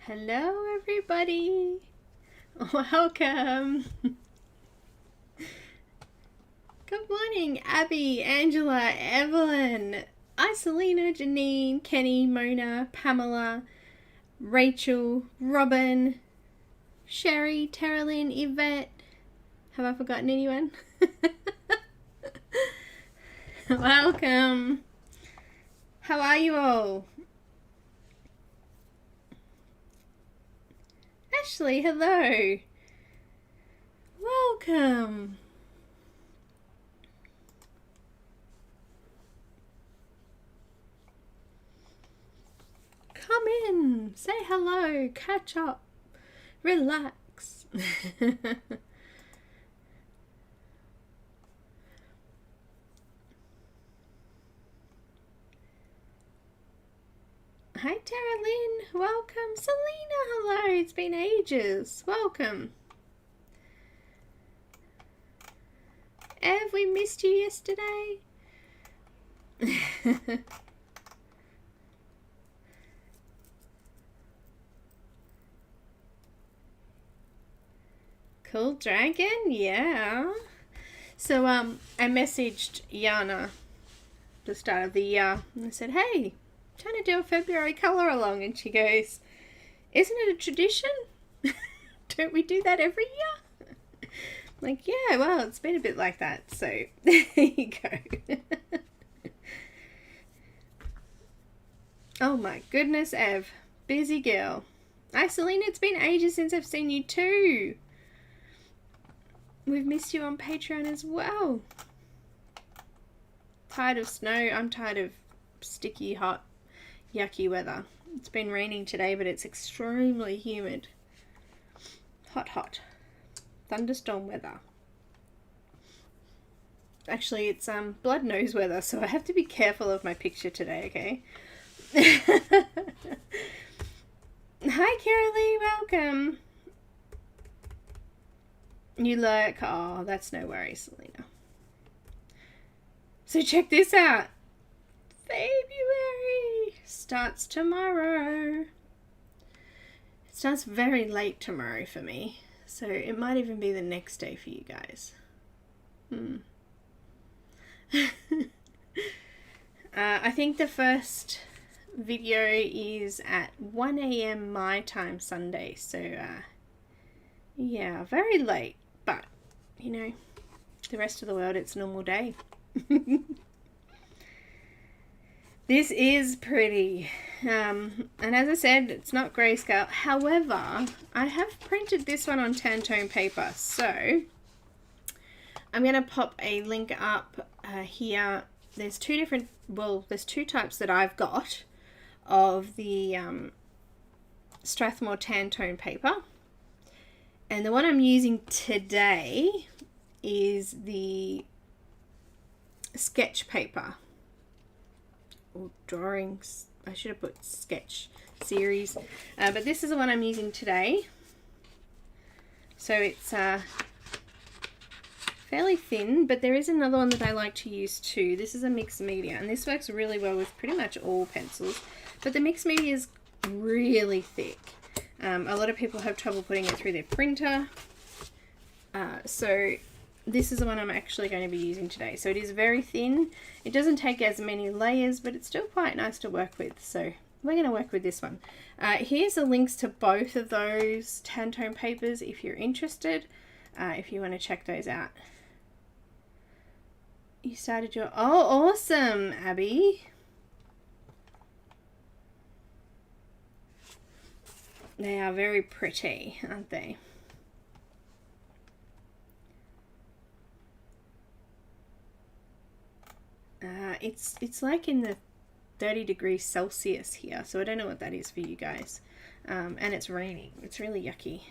Hello everybody, welcome. Good morning Abby, Angela, Evelyn, Isolina, Janine, Kenny, Mona, Pamela, Rachel, Robin, Sherry, Terralyn, Yvette. Have I forgotten anyone? Welcome. How are you all? Ashley, hello. Welcome. Come in, say hello, catch up, relax. Hi Tara Lynn, welcome. Selena, hello, it's been ages. Welcome. Ev, we missed you yesterday. Cool dragon, yeah. So I messaged Janna the start of the year and I said, hey, trying to do a February colour along, and she goes, isn't it a tradition? Don't we do that every year? Like, yeah, well, it's been a bit like that, so there you go. Oh my goodness, Ev, busy girl. Hi Selena, it's been ages since I've seen you too. We've missed you on Patreon as well. Tired of snow. I'm tired of sticky, hot, yucky weather. It's been raining today, but it's extremely humid. Hot, hot. Thunderstorm weather. Actually, it's blood nose weather, so I have to be careful of my picture today, okay? Hi, Carolee, welcome. You lurk. Oh, that's no worries, Selena. So check this out. February starts tomorrow. It starts very late tomorrow for me, so it might even be the next day for you guys. I think the first video is at 1 AM my time Sunday, so yeah, very late, but you know, the rest of the world, it's a normal day. This is pretty, and as I said, it's not grayscale. However, I have printed this one on Tantone paper, so I'm going to pop a link up here. There's two different, well, there's two types that I've got of the Strathmore Tantone paper, and the one I'm using today is the sketch paper. Or drawings, I should have put sketch series, but this is the one I'm using today. So it's fairly thin, but there is another one that I like to use too. This is a mixed media, and this works really well with pretty much all pencils, but the mixed media is really thick. A lot of people have trouble putting it through their printer, so this is the one I'm actually going to be using today. So it is very thin. It doesn't take as many layers, but it's still quite nice to work with. So we're going to work with this one. Here's the links to both of those Tantone papers if you're interested, if you want to check those out. You started your... Oh, awesome, Abby. They are very pretty, aren't they? It's like in the 30 degrees Celsius here, so I don't know what that is for you guys. And it's raining. It's really yucky.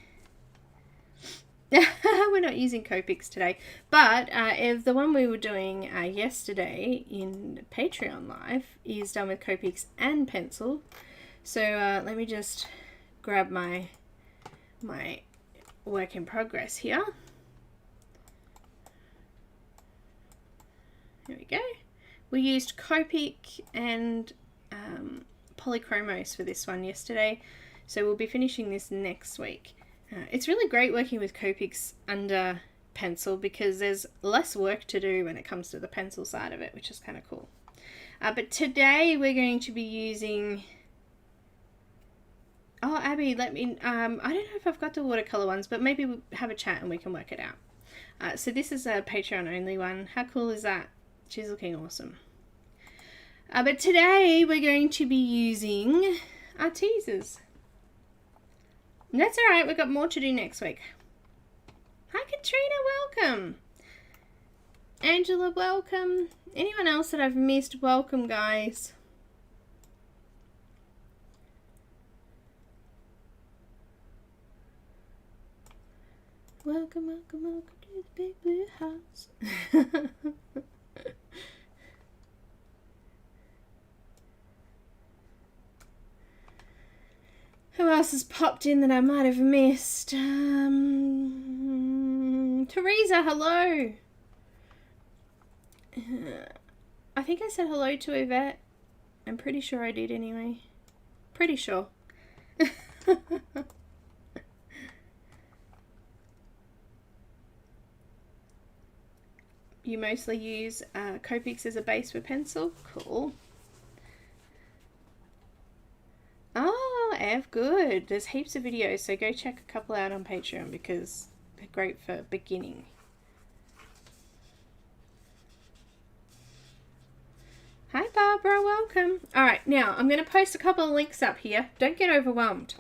We're not using Copics today, but if the one we were doing yesterday in Patreon Live is done with Copics and pencil. So let me just grab my work in progress here. Here we go. We used Copic and Polychromos for this one yesterday. So we'll be finishing this next week. It's really great working with Copics under pencil because there's less work to do when it comes to the pencil side of it, which is kind of cool. But today we're going to be using... Oh, Abby, let me... I don't know if I've got the watercolor ones, but maybe we'll have a chat and we can work it out. So this is a Patreon only one. How cool is that? She's looking awesome. But today we're going to be using ARTEZAs. That's alright, we've got more to do next week. Hi Katrina, welcome. Angela, welcome. Anyone else that I've missed, welcome guys. Welcome, welcome, welcome to the big blue house. Who else has popped in that I might have missed? Teresa, hello. I think I said hello to Yvette. I'm pretty sure I did anyway. Pretty sure. You mostly use Copics as a base for pencil? Cool. Oh, Ev, good. There's heaps of videos, so go check a couple out on Patreon because they're great for beginning. Hi Barbara, welcome. Alright, now I'm going to post a couple of links up here. Don't get overwhelmed.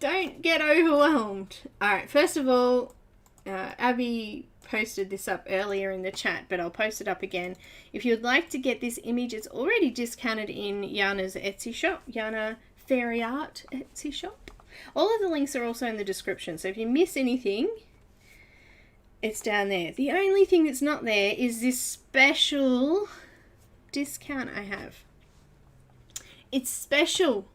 Don't get overwhelmed. Alright, first of all, Abby posted this up earlier in the chat, but I'll post it up again. If you'd like to get this image, it's already discounted in Janna's Etsy shop, Janna Fairy Art Etsy shop. All of the links are also in the description, so if you miss anything, it's down there. The only thing that's not there is this special discount I have. It's special.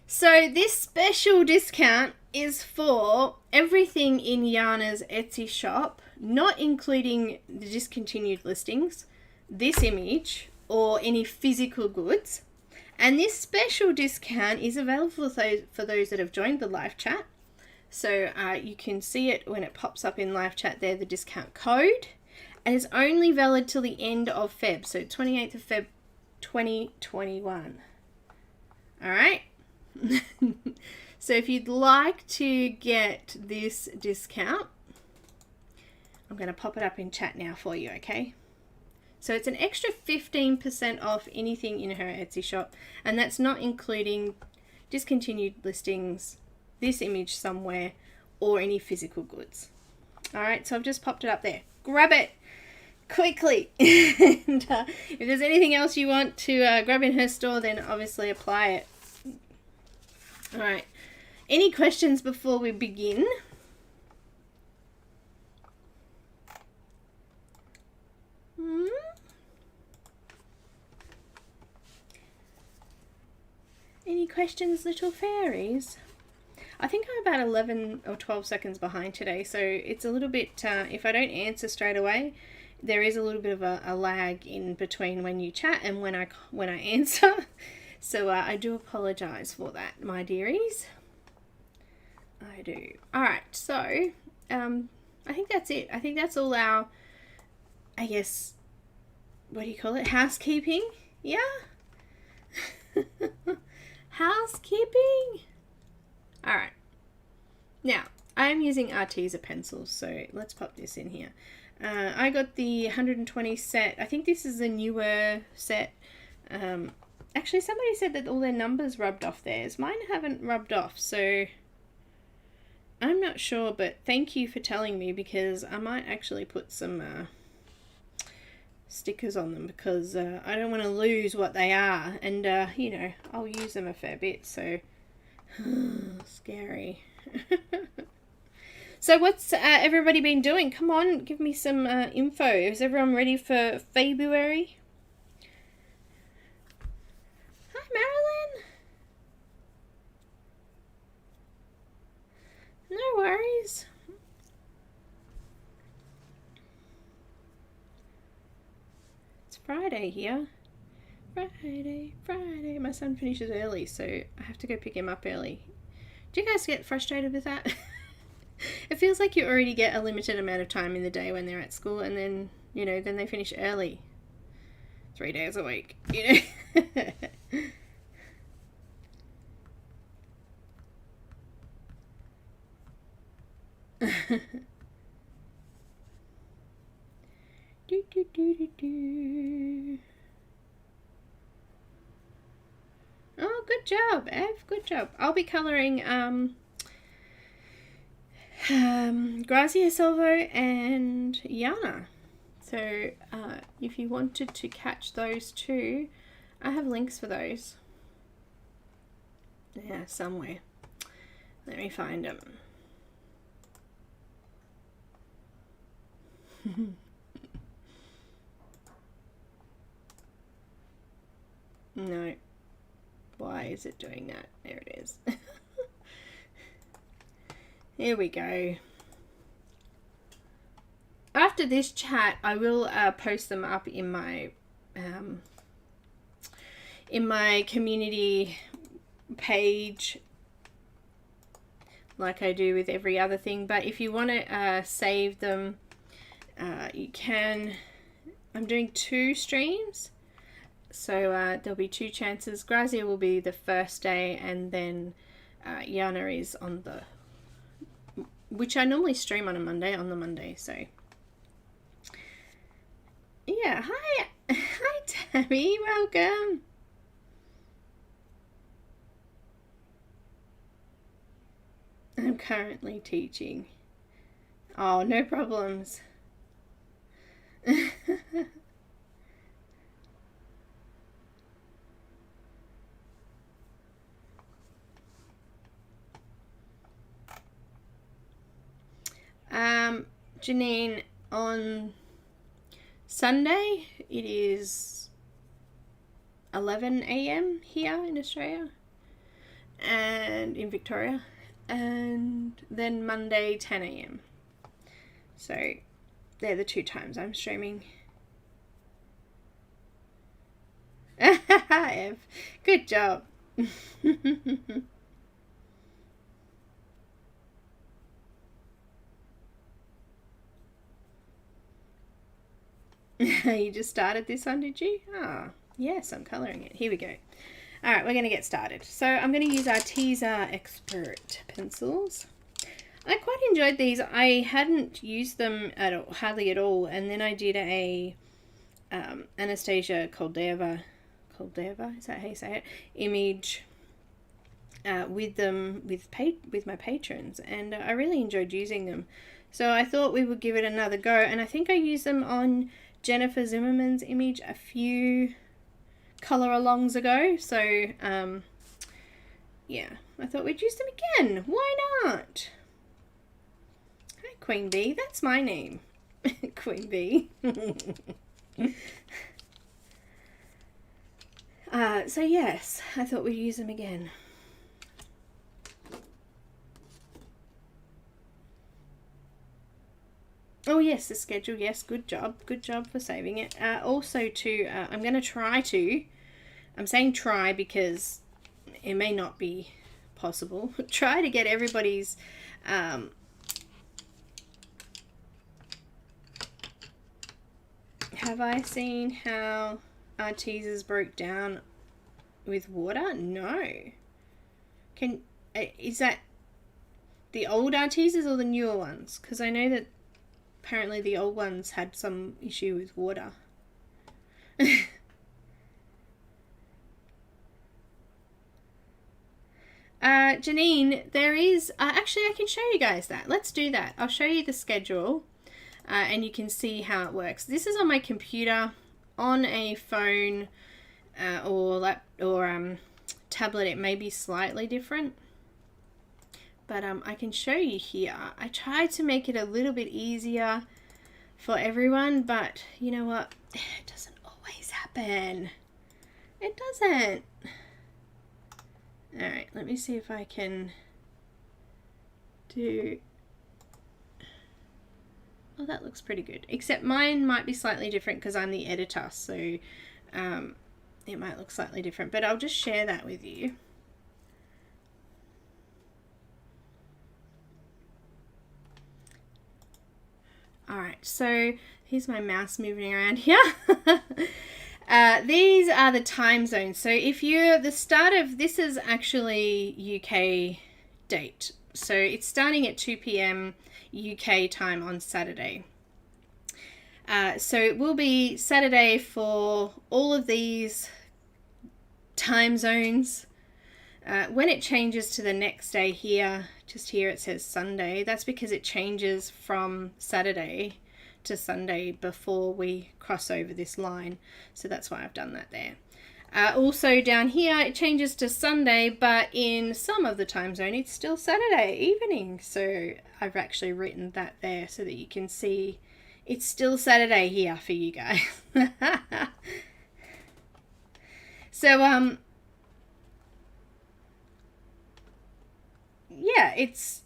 So this special discount is for everything in Janna's Etsy shop, not including the discontinued listings, this image, or any physical goods. And this special discount is available for those that have joined the live chat. So you can see it when it pops up in live chat there, the discount code. And it's only valid till the end of Feb, so 28th of Feb 2021. Alright? So if you'd like to get this discount, I'm going to pop it up in chat now for you, okay? So it's an extra 15% off anything in her Etsy shop, and that's not including discontinued listings, this image somewhere, or any physical goods. Alright, so I've just popped it up there. Grab it quickly. And if there's anything else you want to grab in her store, then obviously apply it. Alright, any questions before we begin? Any questions, little fairies? I think I'm about 11 or 12 seconds behind today, so it's a little bit, if I don't answer straight away, there is a little bit of a lag in between when you chat and when I answer. So I do apologise for that, my dearies. I do. Alright, so I think that's it. I think that's all our, I guess, what do you call it? Housekeeping? Yeah? Housekeeping? Alright. Now, I'm using ARTEZA pencils, so let's pop this in here. I got the 120 set. I think this is a newer set. Actually, somebody said that all their numbers rubbed off theirs. Mine haven't rubbed off, so I'm not sure, but thank you for telling me because I might actually put some stickers on them because I don't want to lose what they are, and you know, I'll use them a fair bit, so scary. So what's everybody been doing? Come on, give me some info. Is everyone ready for February? Hi, Marilyn. No worries. It's Friday here. Friday. My son finishes early, so I have to go pick him up early. Do you guys get frustrated with that? It feels like you already get a limited amount of time in the day when they're at school, and then, you know, then they finish early. 3 days a week, you know. Oh, good job, Ev. Good job. I'll be colouring Grazia Salvo and Janna. So if you wanted to catch those two, I have links for those. Yeah, somewhere. Let me find them. No. Why is it doing that? There it is. Here we go. After this chat, I will post them up in my community page, like I do with every other thing. But if you want to save them, you can. I'm doing 2 streams, so there'll be 2 chances. Grazia will be the first day, and then Janna is on the, which I normally stream on the Monday. So yeah, hi Tammy, welcome. I'm currently teaching. Oh, no problems. Janine, on Sunday it is 11 AM here in Australia and in Victoria, and then Monday 10 AM. So they're the 2 times I'm streaming. Ev, good job. You just started this one, did you? Ah, yes, I'm colouring it. Here we go. Alright, we're going to get started. So I'm going to use ARTEZA Expert pencils. I quite enjoyed these. I hadn't used them hardly at all, and then I did a Anastasia Koldeva, is that how you say it, image with them with my patrons, and I really enjoyed using them. So I thought we would give it another go, and I think I used them on Jennifer Zimmerman's image a few colour alongs ago. So yeah, I thought we'd use them again. Why not? Hi Queen Bee, that's my name. Queen Bee. So yes, I thought we'd use them again. Oh yes, the schedule, yes, good job for saving it. Also too, I'm going to try to, I'm saying try because it may not be possible, try to get everybody's have I seen how ARTEZA's broke down with water? No. Is that the old ARTEZA's or the newer ones? Because I know that apparently the old ones had some issue with water. Janine, there is actually I can show you guys that. Let's do that. I'll show you the schedule and you can see how it works. This is on my computer. On a phone or tablet it may be slightly different, but I can show you here. I tried to make it a little bit easier for everyone, but you know what, it doesn't always happen. It doesn't. Alright, let me see if I can do Oh, that looks pretty good. Except mine might be slightly different because I'm the editor, so it might look slightly different. But I'll just share that with you. Alright, so here's my mouse moving around here. These are the time zones. So if you're the start of, this is actually UK date. So it's starting at 2 p.m. UK time on Saturday. So it will be Saturday for all of these time zones. When it changes to the next day here, just here it says Sunday, that's because it changes from Saturday to Sunday before we cross over this line. So that's why I've done that there. Also down here it changes to Sunday, but in some of the time zone it's still Saturday evening. So I've actually written that there so that you can see it's still Saturday here for you guys. So yeah, it's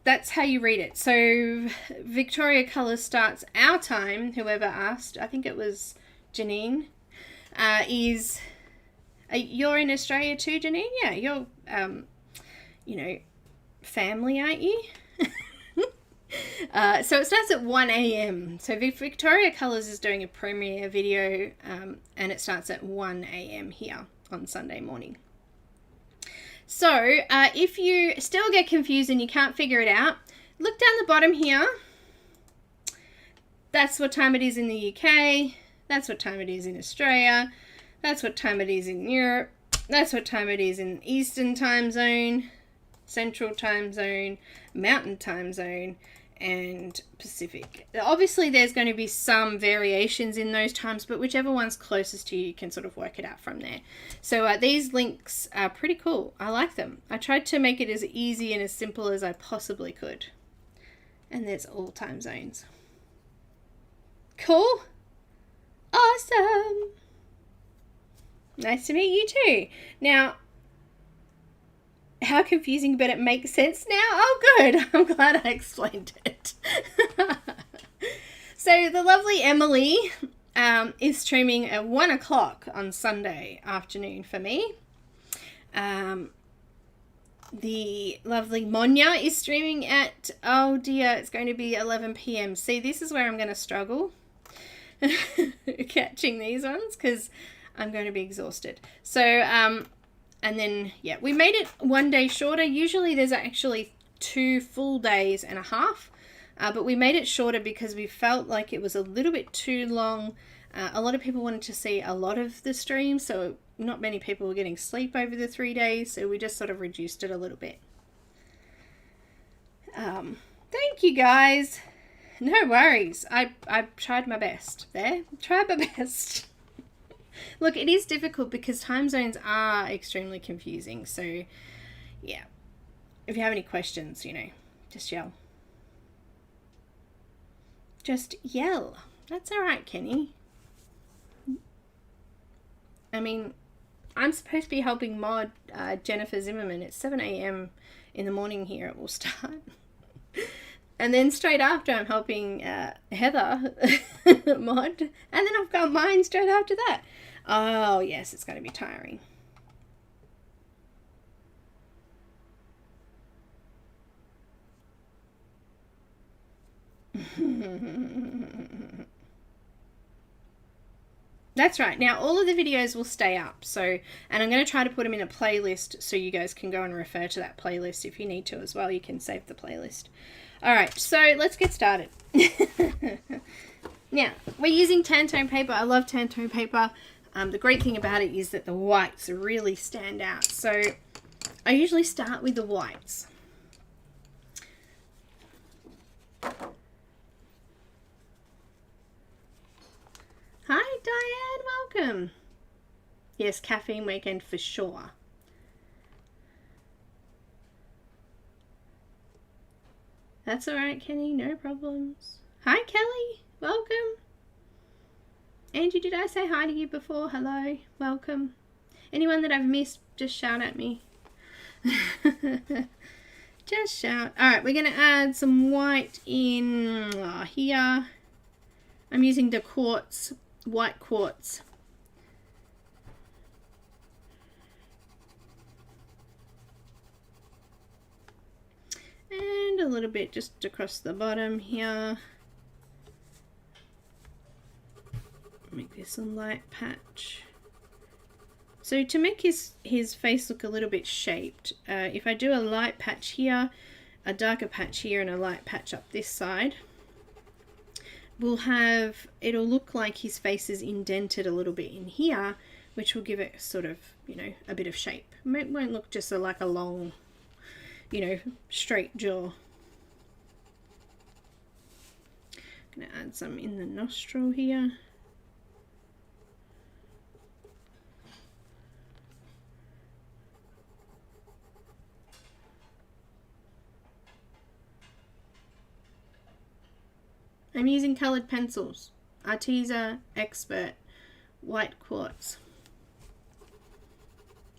that's how you read it. So Victoria Colours starts our time, whoever asked, I think it was Janine, is you're in Australia too, Janine? Yeah, you're you know, family, aren't you? So it starts at 1 a.m. So Victoria Colours is doing a premiere video and it starts at 1 a.m. here on Sunday morning. So if you still get confused and you can't figure it out, look down the bottom here. That's what time it is in the UK. That's what time it is in Australia. That's what time it is in Europe. That's what time it is in Eastern time zone, Central time zone, Mountain time zone, and Pacific. Obviously there's going to be some variations in those times, but whichever one's closest to you, you can sort of work it out from there. So these links are pretty cool. I like them. I tried to make it as easy and as simple as I possibly could. And there's all time zones. Cool. Awesome. Nice to meet you too. Now, how confusing, but it makes sense now. Oh, good. I'm glad I explained it. So the lovely Emily is streaming at 1 o'clock on Sunday afternoon for me. The lovely Monya is streaming at, oh dear, it's going to be 11 p.m. See, this is where I'm going to struggle catching these ones because I'm going to be exhausted. So, and then, yeah, we made it 1 day shorter. Usually there's actually 2 full days and a half, but we made it shorter because we felt like it was a little bit too long. A lot of people wanted to see a lot of the stream, so not many people were getting sleep over the 3 days, so we just sort of reduced it a little bit. Thank you guys. No worries. I tried my best there. Tried my best. Look, it is difficult because time zones are extremely confusing. So, yeah. If you have any questions, you know, just yell. Just yell. That's all right, Kenny. I mean, I'm supposed to be helping mod Jennifer Zimmerman. It's 7 a.m. in the morning here. It will start. And then straight after, I'm helping Heather mod. And then I've got mine straight after that. Oh, yes, it's going to be tiring. That's right. Now, all of the videos will stay up. So, and I'm going to try to put them in a playlist so you guys can go and refer to that playlist if you need to as well. You can save the playlist. All right, so let's get started. Now, we're using Tantone paper. I love Tantone paper. The great thing about it is that the whites really stand out. So I usually start with the whites. Hi, Diane. Welcome. Yes, caffeine weekend for sure. That's all right, Kenny. No problems. Hi, Kelly. Welcome. Angie, did I say hi to you before? Hello. Welcome. Anyone that I've missed, just shout at me. Just shout. Alright, we're going to add some white in here. I'm using the quartz, white quartz. And a little bit just across the bottom here. Make this a light patch. So to make his face look a little bit shaped, if I do a light patch here, a darker patch here, and a light patch up this side, it'll look like his face is indented a little bit in here, which will give it sort of, you know, a bit of shape. It won't look just like a long, you know, straight jaw. I'm gonna add some in the nostril here. I'm using coloured pencils, ARTEZA Expert White Quartz,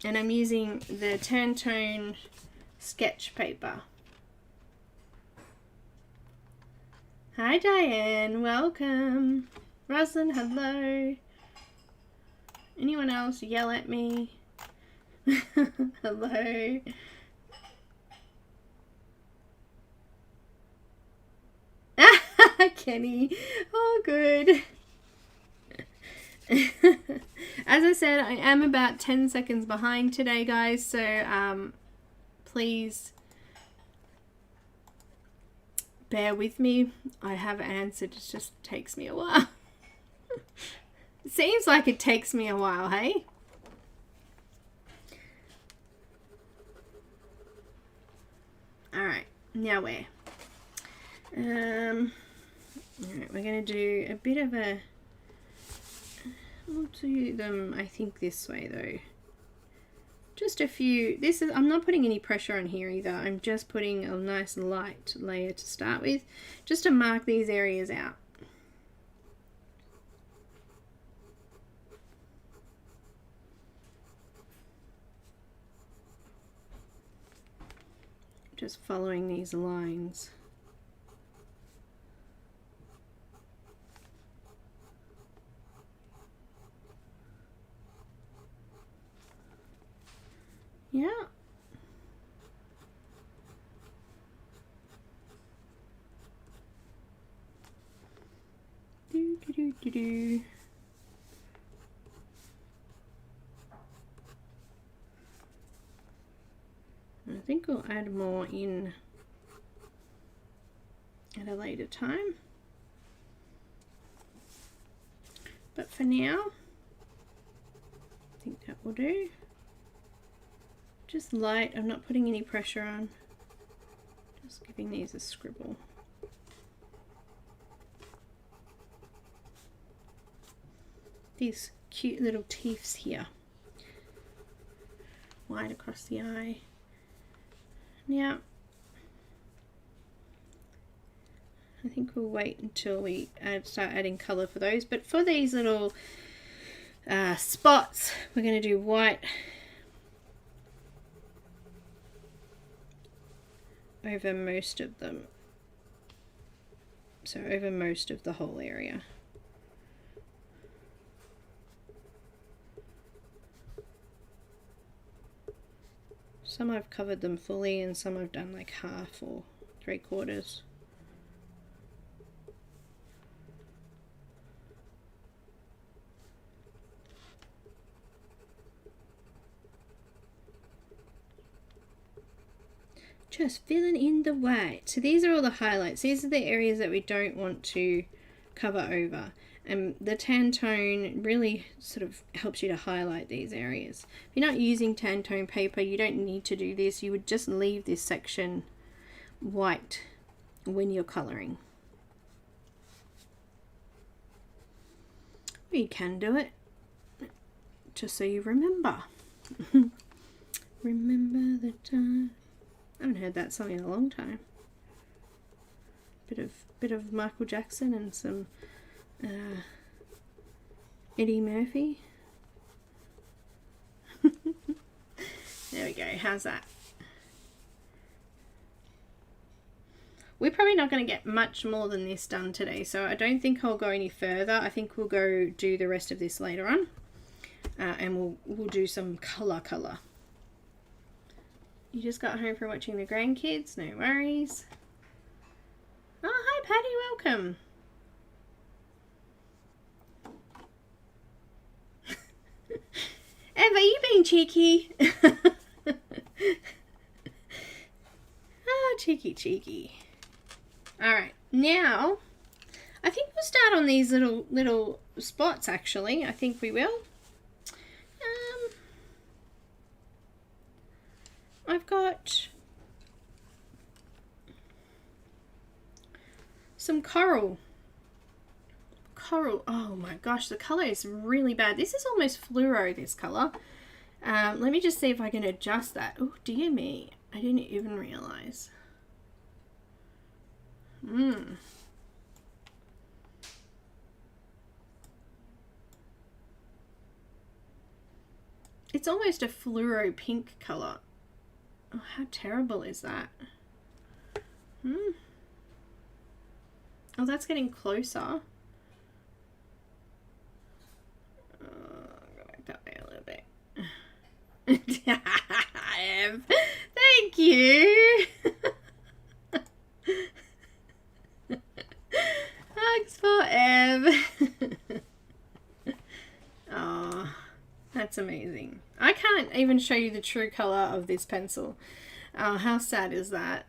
and I'm using the Tantone sketch paper. Hi Diane, welcome. Rosalind, hello. Anyone else yell at me? Hello. Kenny, oh good. As I said, I am about 10 seconds behind today, guys, so please bear with me. I have answered, it just takes me a while. It seems like it takes me a while, hey? Alright, now where? Alright, we're going to do a bit of a... I'll do them, I think, this way, though. Just a few... This is... I'm not putting any pressure on here, either. I'm just putting a nice light layer to start with, just to mark these areas out. Just following these lines. Yeah. Do, do, do, do, do. I think we'll add more in at a later time. But for now, I think that will do. Just light, I'm not putting any pressure on. Just giving these a scribble. These cute little teeths here. Wide across the eye. Now, I think we'll wait until we start adding colour for those. But for these little spots, we're going to do white over most of them. So over most of the whole area. Some I've covered them fully and some I've done like half or 3/4. Just filling in the white. So these are all the highlights. These are the areas that we don't want to cover over. And the Tantone really sort of helps you to highlight these areas. If you're not using Tantone paper, you don't need to do this. You would just leave this section white when you're colouring. But you can do it, just so you remember. Remember the time. I haven't heard that song in a long time. Bit of Michael Jackson and some Eddie Murphy. There we go. How's that? we're probably not going to get much more than this done today, so I don't think I'll go any further. I think we'll go do the rest of this later on, and we'll do some colour. You just got home from watching the grandkids? No worries. Oh, hi Patty, welcome. Ev, are you being cheeky? Oh, cheeky. Alright, now I think we'll start on these little spots actually. I think we will. I've got some coral. Oh my gosh, the color is really bad. This is almost fluoro, this color. Let me just see if I can adjust that. Oh dear me, I didn't even realize. It's almost a fluoro pink color. Oh, how terrible is that? Oh, that's getting closer. A little bit. Ev, thank you. Hugs for Ev. Oh, that's amazing. I can't even show you the true color of this pencil. Oh, how sad is that?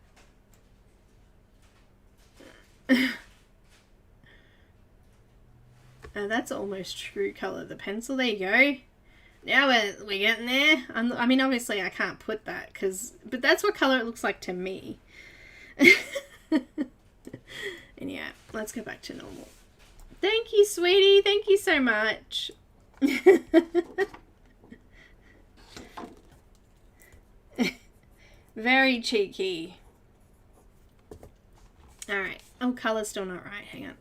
Oh, that's almost true color, the pencil. There you go. Now we're getting there. I mean, obviously I can't put that but that's what color it looks like to me. And yeah, let's go back to normal. Thank you, sweetie. Thank you so much. Very cheeky. Alright. Oh, color's still not right. Hang on.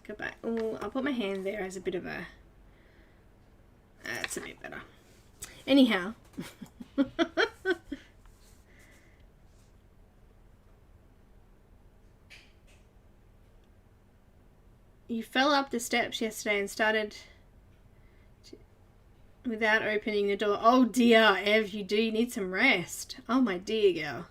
Go back. Oh, I'll put my hand there as a bit of a... That's a bit better. Anyhow. You fell up the steps yesterday and started without opening the door. Oh dear, Ev, you do need some rest. Oh my dear girl.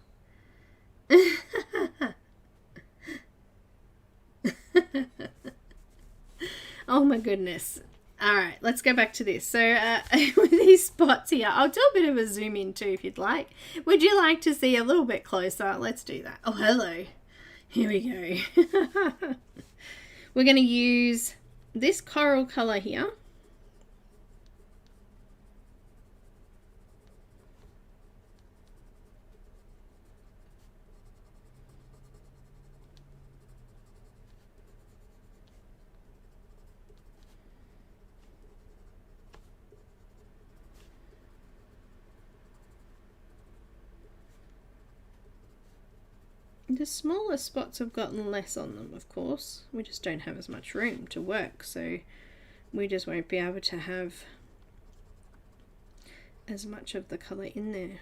Oh my goodness. Alright, let's go back to this. So with these spots here, I'll do a bit of a zoom in too if you'd like. Would you like to see a little bit closer? Let's do that. Oh, hello. Here we go. We're going to use this coral color here. The smaller spots have gotten less on them, of course. We just don't have as much room to work, so we just won't be able to have as much of the colour in there.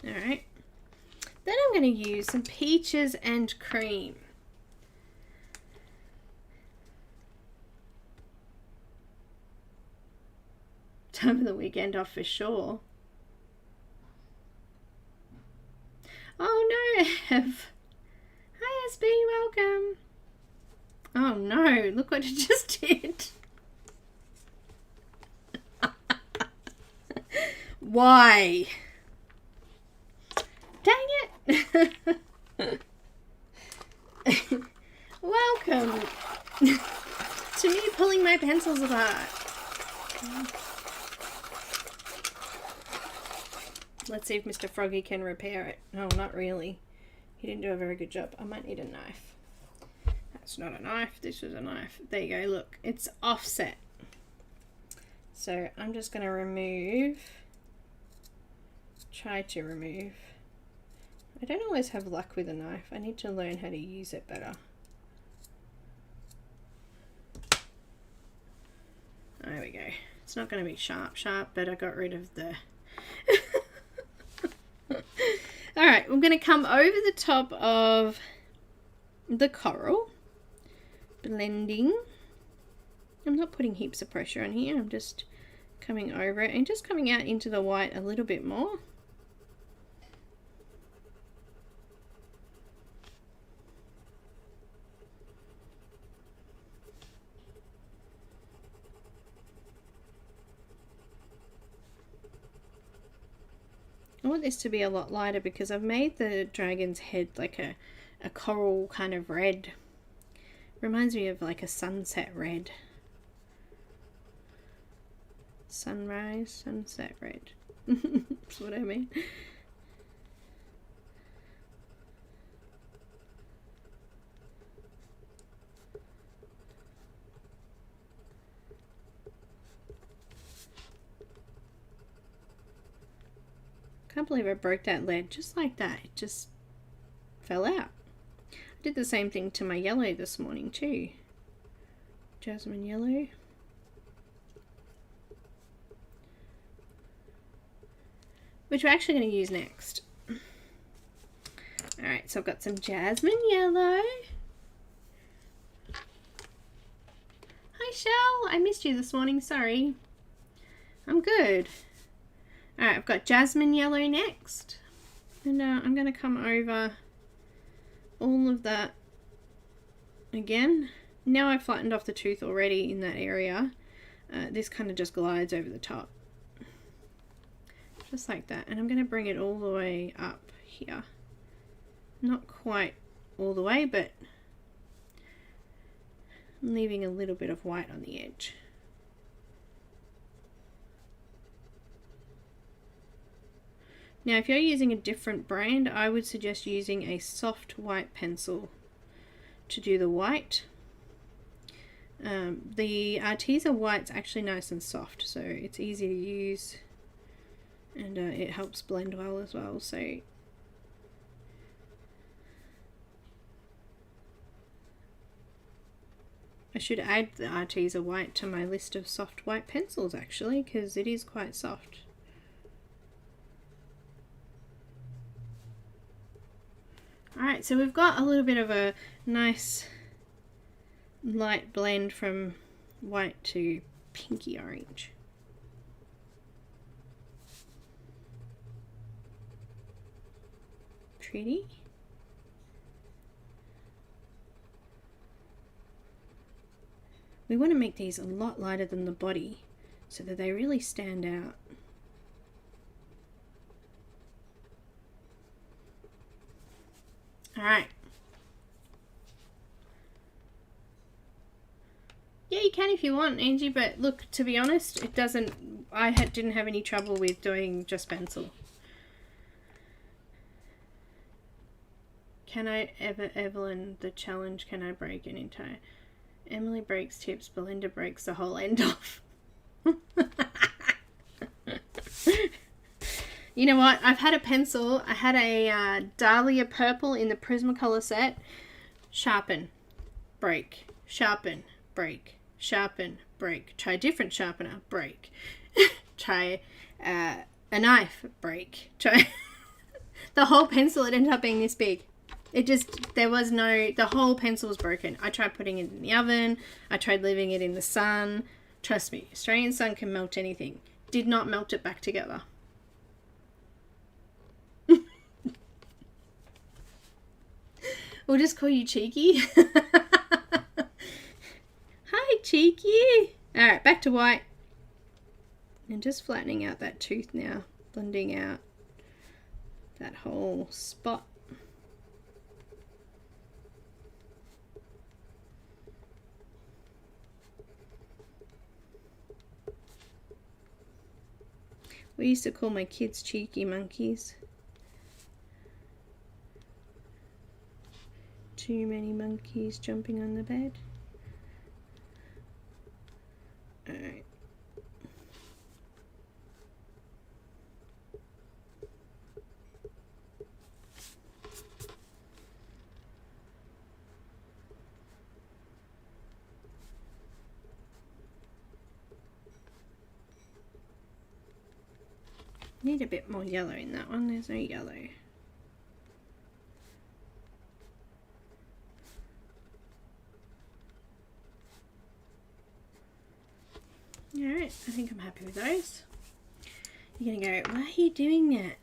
Alright. Then I'm going to use some peaches and cream. Time of the weekend off for sure. Oh no, Ev. Hi SB, welcome. Oh no, look what it just did. Why? Dang it. Welcome to me pulling my pencils apart. Let's see if Mr. Froggy can repair it. No, not really. He didn't do a very good job. I might need a knife. That's not a knife. This is a knife. There you go. Look, it's offset. So I'm just going to remove. Try to remove. I don't always have luck with a knife. I need to learn how to use it better. There we go. It's not going to be sharp, but I got rid of the... Alright, we're going to come over the top of the coral. Blending. I'm not putting heaps of pressure on here. I'm just coming over it and just coming out into the white a little bit more. I want this to be a lot lighter because I've made the dragon's head like a coral kind of red. Reminds me of like a sunset red. Sunrise, sunset red. That's what I mean. Can't believe I broke that lead just like that. It just fell out. I did the same thing to my yellow this morning too. Jasmine yellow. Which we're actually going to use next. Alright, so I've got some jasmine yellow. Hi Shell, I missed you this morning, sorry. I'm good. Alright, I've got jasmine yellow next. And I'm going to come over all of that again. Now I've flattened off the tooth already in that area. This kind of just glides over the top. Just like that. And I'm going to bring it all the way up here. Not quite all the way, but I'm leaving a little bit of white on the edge. Now if you're using a different brand, I would suggest using a soft white pencil to do the white. The ARTEZA white's actually nice and soft, so it's easy to use, and it helps blend well as well. So I should add the ARTEZA white to my list of soft white pencils actually, because it is quite soft. Alright, so we've got a little bit of a nice light blend from white to pinky orange. Pretty. We want to make these a lot lighter than the body so that they really stand out. Alright. Yeah, you can if you want, Angie, but look, to be honest, it doesn't, didn't have any trouble with doing just pencil. Can I Evelyn, the challenge, can I break an entire... Emily breaks tips, Belinda breaks the whole end off. You know what? I've had a pencil. I had a Dahlia purple in the Prismacolor set. Sharpen, break, sharpen, break, sharpen, break. Try a different sharpener, break. Try a knife, break. Try the whole pencil. It ended up being this big. It just, there was no, the whole pencil was broken. I tried putting it in the oven. I tried leaving it in the sun. Trust me, Australian sun can melt anything. Did not melt it back together. We'll just call you Cheeky. Hi, Cheeky. Alright, back to white. And just flattening out that tooth now. Blending out that whole spot. We used to call my kids cheeky monkeys. Too many monkeys jumping on the bed. Alright. Need a bit more yellow in that one. There's no yellow. Alright, I think I'm happy with those. You're gonna go, why are you doing that?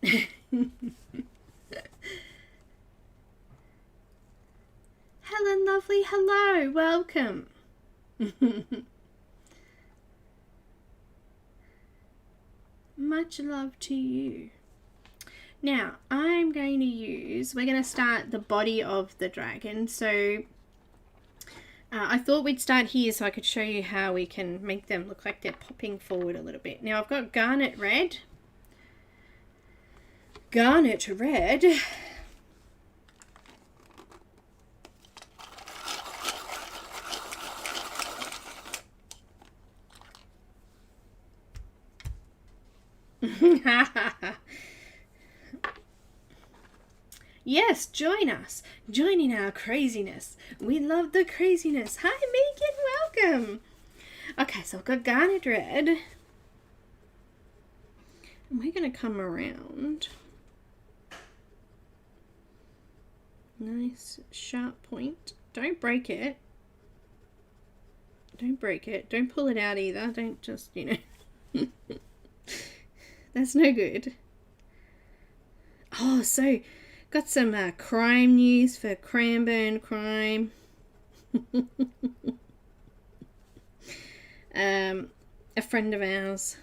Helen lovely, hello, welcome. Much love to you. Now I'm going to use, we're going to start the body of the dragon. So I thought we'd start here so I could show you how we can make them look like they're popping forward a little bit. Now I've got garnet red. Garnet red. Yes, join us. Join in our craziness. We love the craziness. Hi, Megan. Welcome. Okay, so I've got garnet red. And we're going to come around. Nice sharp point. Don't break it. Don't break it. Don't pull it out either. Don't just, you know. That's no good. Oh, so got some crime news for Cranbourne crime. A friend of ours,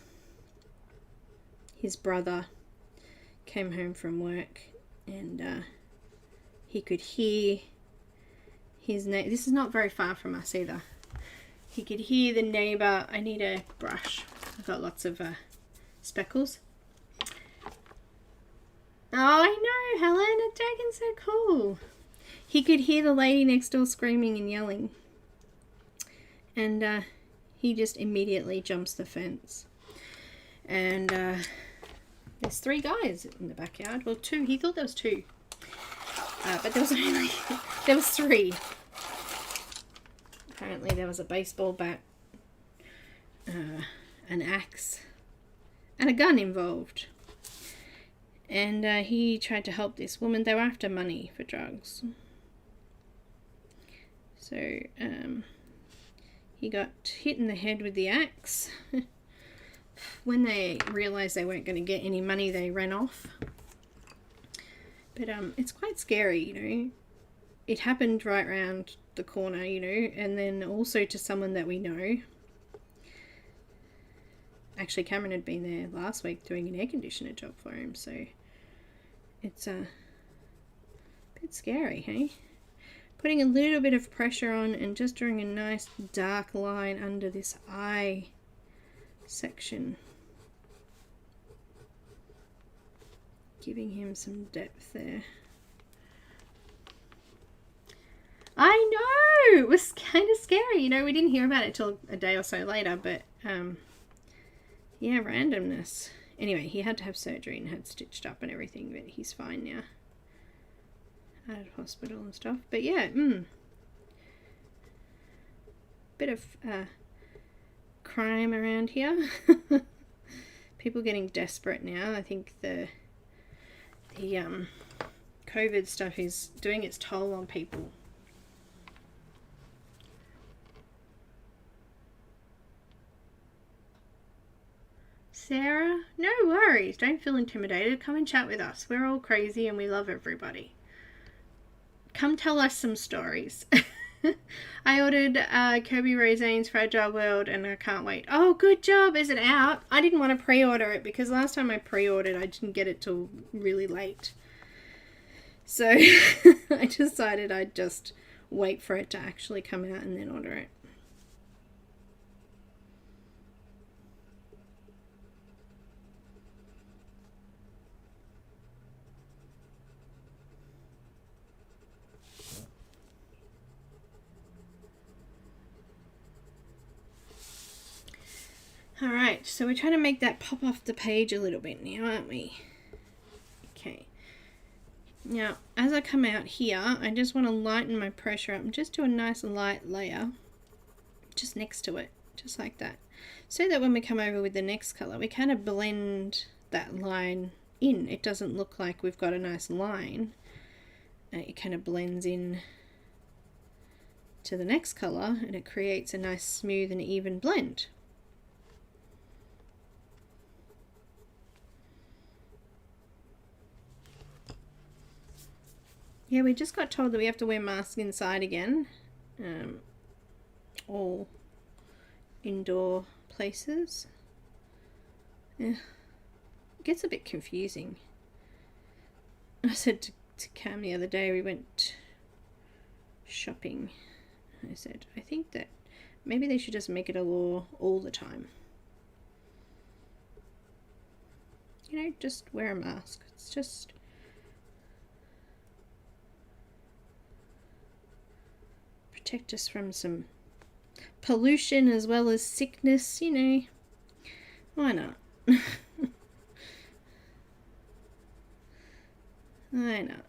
his brother, came home from work and he could hear his neighbour. This is not very far from us either. He could hear the neighbour. I need a brush. I've got lots of speckles. Oh, I know, Helen, a dragon's so cool. He could hear the lady next door screaming and yelling. And he just immediately jumps the fence. And there's 3 guys in the backyard. Well, 2. He thought there was 2. But there was only, there was 3. Apparently there was a baseball bat, an axe, and a gun involved. And he tried to help this woman. They were after money for drugs. So he got hit in the head with the axe. When they realised they weren't going to get any money, they ran off. But it's quite scary, you know. It happened right round the corner, you know, and then also to someone that we know. Actually, Cameron had been there last week doing an air conditioner job for him, so it's a bit scary, hey? Putting a little bit of pressure on and just drawing a nice dark line under this eye section. Giving him some depth there. I know! It was kind of scary, you know, we didn't hear about it till a day or so later, but yeah, randomness. Anyway, he had to have surgery and had stitched up and everything, but he's fine now. Out of hospital and stuff. But yeah, bit of crime around here. People getting desperate now. I think the COVID stuff is doing its toll on people. Sarah, no worries. Don't feel intimidated. Come and chat with us. We're all crazy and we love everybody. Come tell us some stories. I ordered Kirby Rosane's Fragile World and I can't wait. Oh, good job. Is it out? I didn't want to pre-order it because last time I pre-ordered I didn't get it till really late. So I decided I'd just wait for it to actually come out and then order it. Alright, so we're trying to make that pop off the page a little bit now, aren't we? Okay. Now, as I come out here, I just want to lighten my pressure up and just do a nice light layer just next to it, just like that. So that when we come over with the next colour, we kind of blend that line in. It doesn't look like we've got a nice line. It kind of blends in to the next colour and it creates a nice smooth and even blend. Yeah, we just got told that we have to wear masks inside again. All indoor places. Yeah. It gets a bit confusing. I said to Cam the other day, we went shopping. I said, I think that maybe they should just make it a law all the time. You know, just wear a mask. It's just protect us from some pollution as well as sickness, you know. Why not? Why not?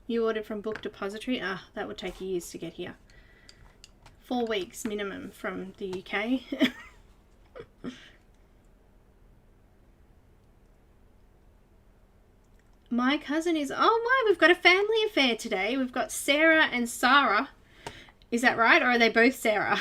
You ordered from Book Depository? Ah, that would take years to get here. 4 weeks minimum from the UK. My cousin is... Oh my, we've got a family affair today. We've got Sarah and Sarah. Is that right? Or are they both Sarah?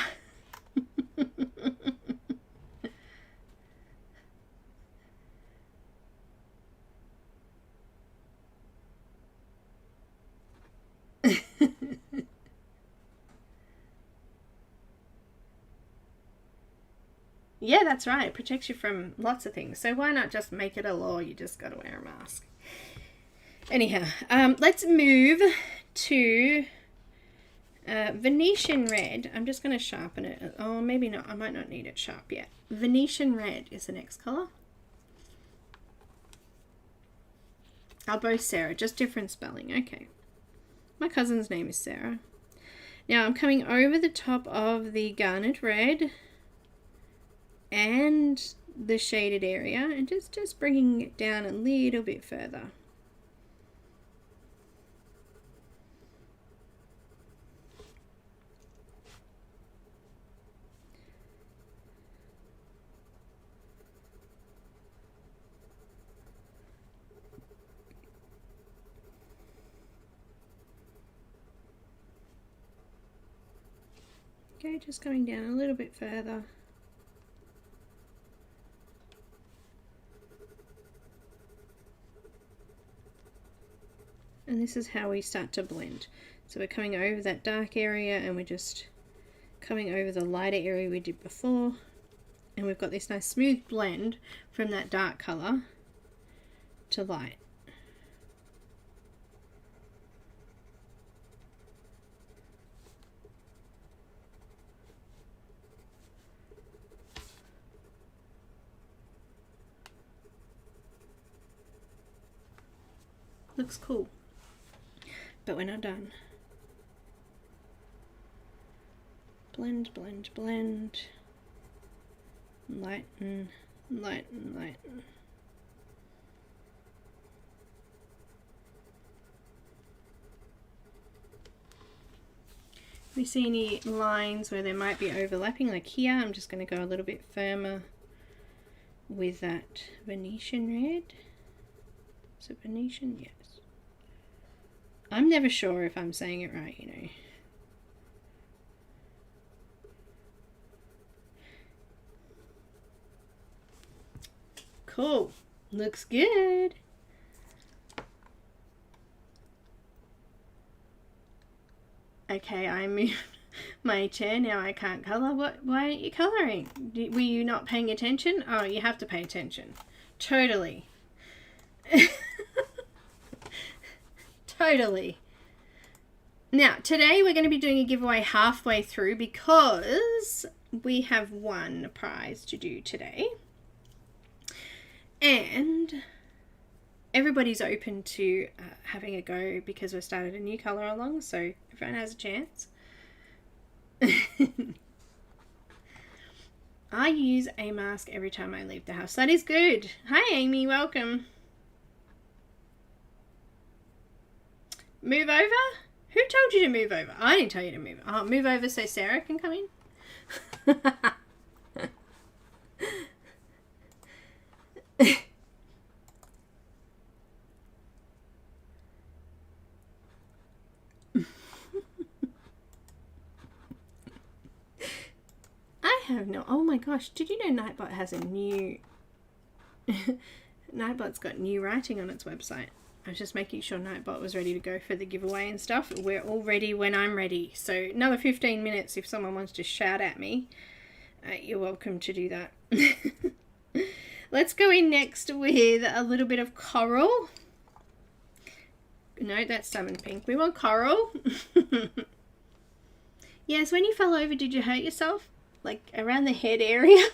Yeah, that's right. It protects you from lots of things. So why not just make it a law? You just got to wear a mask. Anyhow, let's move to Venetian red. I'm just going to sharpen it. Oh, maybe not. I might not need it sharp yet. Venetian red is the next colour. Are both Sarah, just different spelling. Okay. My cousin's name is Sarah. Now I'm coming over the top of the garnet red and the shaded area and just bringing it down a little bit further. Okay, just going down a little bit further. And this is how we start to blend. So we're coming over that dark area and we're just coming over the lighter area we did before. And we've got this nice smooth blend from that dark colour to light. Looks cool, but we're not done. Blend, blend, blend. Lighten, lighten, lighten. If we see any lines where there might be overlapping, like here, I'm just going to go a little bit firmer with that Venetian red. Is it Venetian? Yes. I'm never sure if I'm saying it right, you know. Cool. Looks good. Okay, I moved my chair. Now I can't colour. Why aren't you colouring? Were you not paying attention? Oh, you have to pay attention. Totally. Totally. Now, today we're going to be doing a giveaway halfway through because we have one prize to do today. And everybody's open to having a go because we've started a new colour along, so everyone has a chance. I use a mask every time I leave the house. That is good. Hi, Amy. Welcome. Move over? Who told you to move over? I didn't tell you to move. Oh, move over so Sarah can come in. I have no... Oh my gosh, did you know Nightbot has a new... Nightbot's got new writing on its website. I was just making sure Nightbot was ready to go for the giveaway and stuff. We're all ready when I'm ready. So another 15 minutes if someone wants to shout at me. You're welcome to do that. Let's go in next with a little bit of coral. No, that's salmon pink. We want coral. Yes, when you fell over, did you hurt yourself? Like around the head area?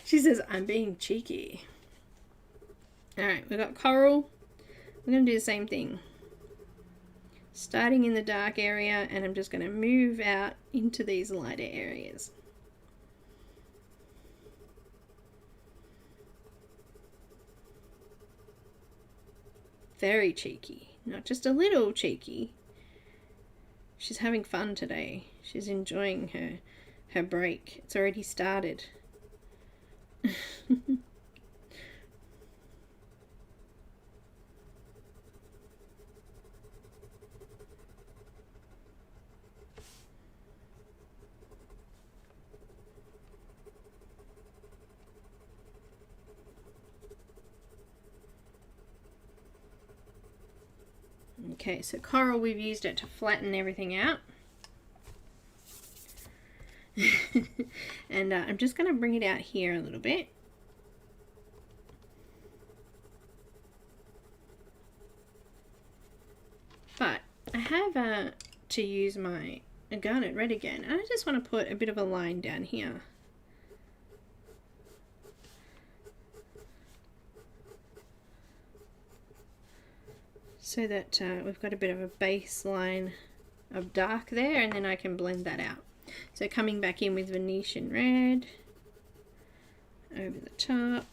She says, I'm being cheeky. Alright, we've got coral. We're going to do the same thing. Starting in the dark area, and I'm just going to move out into these lighter areas. Very cheeky. Not just a little cheeky. She's having fun today. She's enjoying her break. It's already started. Okay, so coral, we've used it to flatten everything out. And I'm just going to bring it out here a little bit. But I have to use my garnet red again, and I just want to put a bit of a line down here. So that we've got a bit of a baseline of dark there, and then I can blend that out. So coming back in with Venetian red over the top.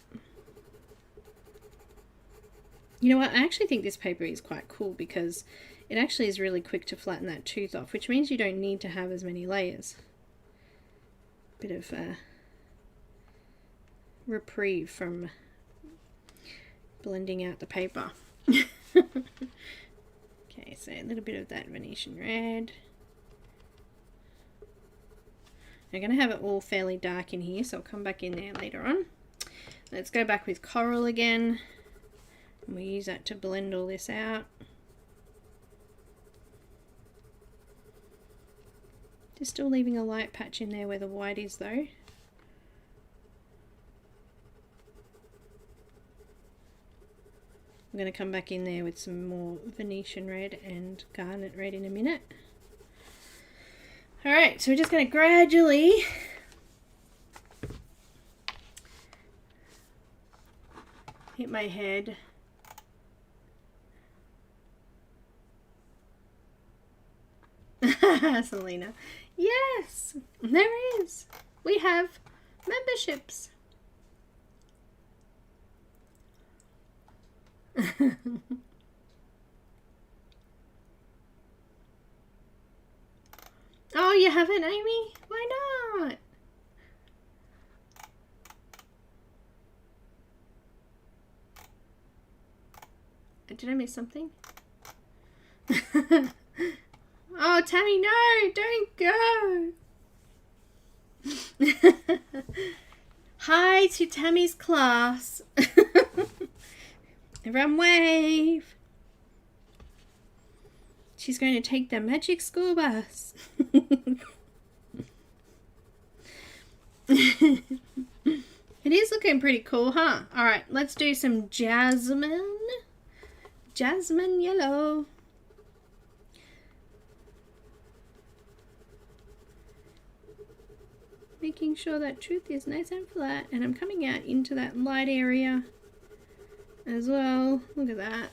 You know what, I actually think this paper is quite cool because it actually is really quick to flatten that tooth off, which means you don't need to have as many layers. Bit of reprieve from blending out the paper. Okay, so a little bit of that Venetian red. I'm going to have it all fairly dark in here, so I'll come back in there later on. Let's go back with coral again. And we use that to blend all this out. Just still leaving a light patch in there where the white is though. I'm going to come back in there with some more Venetian red and garnet red in a minute. Alright, so we're just going to gradually hit my head. Selena. Yes, there is. We have memberships. Oh, you haven't, Amy? Why not? Did I miss something? Oh, Tammy, no, don't go. Hi to Tammy's class. Everyone wave. She's going to take the magic school bus. It is looking pretty cool, huh? Alright, let's do some jasmine. Jasmine yellow. Making sure that tooth is nice and flat, and I'm coming out into that light area as well. Look at that.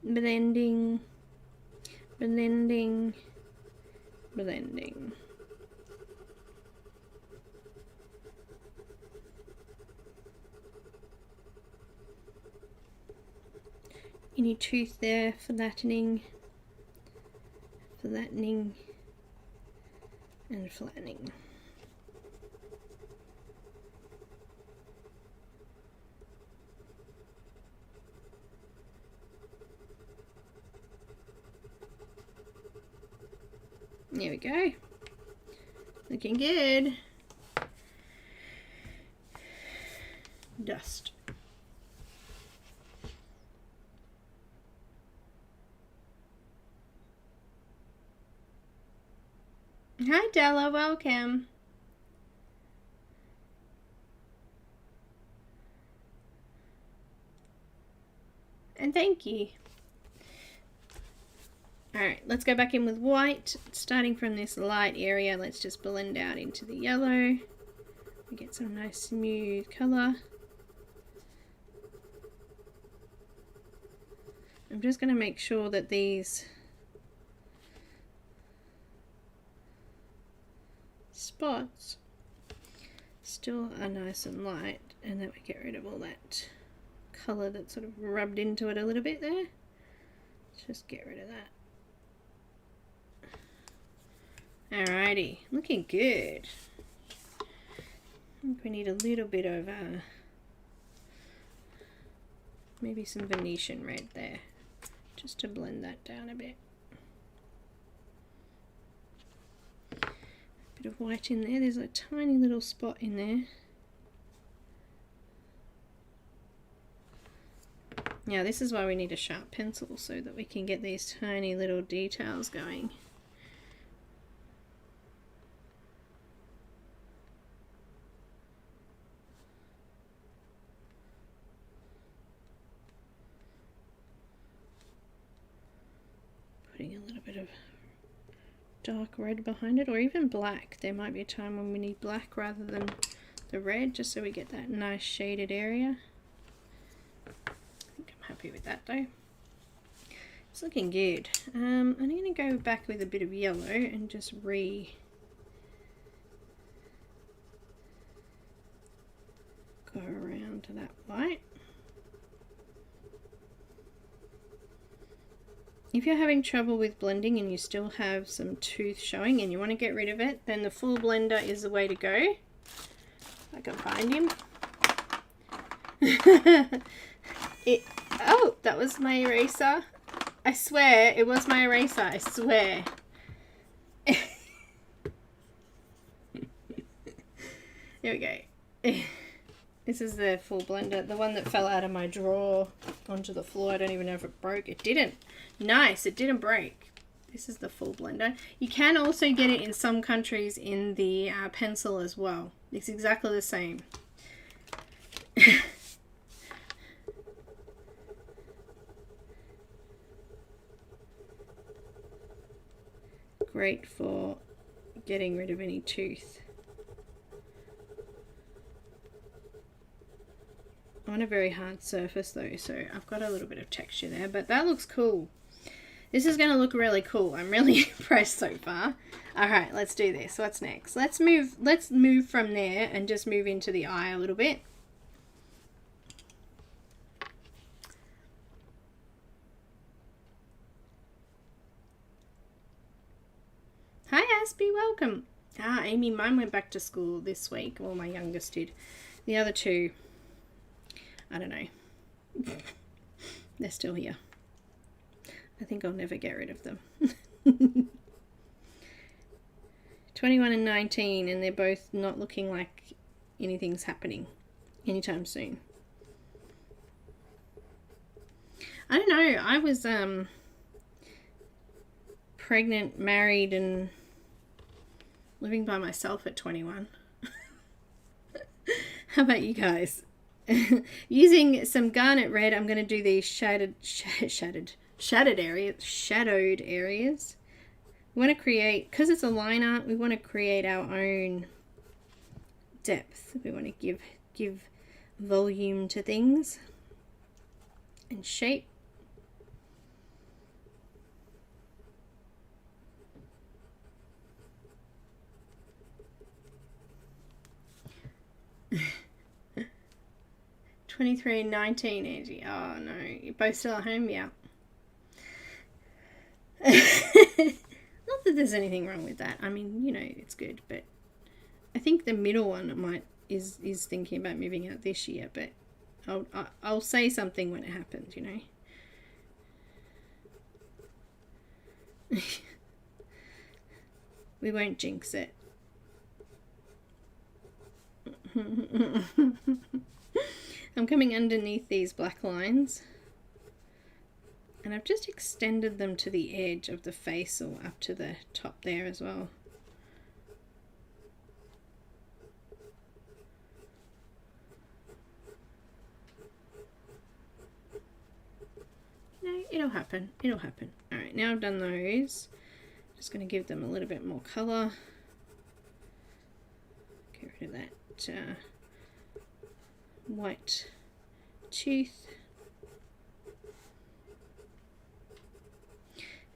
Blending, blending, blending. any tooth there, flattening, and flattening. There we go. Looking good. Dust. Hi Della, welcome. And thank you. Alright, let's go back in with white. Starting from this light area, let's just blend out into the yellow. We get some nice smooth colour. I'm just going to make sure that these spots still are nice and light, and that we get rid of all that colour that sort of rubbed into it a little bit there. Let's just get rid of that. Alrighty, looking good. I think we need a little bit of maybe some Venetian red there, just to blend that down a bit. A bit of white in there. There's a tiny little spot in there. Now this is why we need a sharp pencil, so that we can get these tiny little details going. Putting a little bit of dark red behind it, or even black. There might be a time when we need black rather than the red, just so we get that nice shaded area. I think I'm happy with that though. It's looking good. I'm going to go back with a bit of yellow and just go around to that white. If you're having trouble with blending and you still have some tooth showing and you want to get rid of it, then the full blender is the way to go. If I can find him. Oh, that was my eraser. I swear, it was my eraser. I swear. Here we go. This is the full blender, the one that fell out of my drawer onto the floor. I don't even know if it broke. It didn't. Nice, it didn't break. This is the full blender. You can also get it in some countries in the pencil as well. It's exactly the same. Great for getting rid of any tooth. On a very hard surface though, so I've got a little bit of texture there, but that looks cool. This is going to look really cool. I'm really impressed so far. All right, let's do this. What's next? Let's move from there and just move into the eye a little bit. Hi Aspie, welcome. Amy, mine went back to school this week. Well, my youngest did. The other two, I don't know. They're still here. I think I'll never get rid of them. 21 and 19, and they're both not looking like anything's happening anytime soon. I don't know. I was pregnant, married, and living by myself at 21. How about you guys? Using some garnet red, I'm going to do these shadowed areas. We want to create, because it's a liner, we want to create our own depth. We want to give volume to things and shape. 23 and 19, Angie. Oh no, you're both still at home, yeah. Not that there's anything wrong with that. I mean, you know, it's good, but I think the middle one is thinking about moving out this year, but I'll say something when it happens, you know. We won't jinx it. I'm coming underneath these black lines, and I've just extended them to the edge of the face or up to the top there as well. No, it'll happen. It'll happen. Alright, now I've done those. Just going to give them a little bit more colour. Get rid of that white tooth.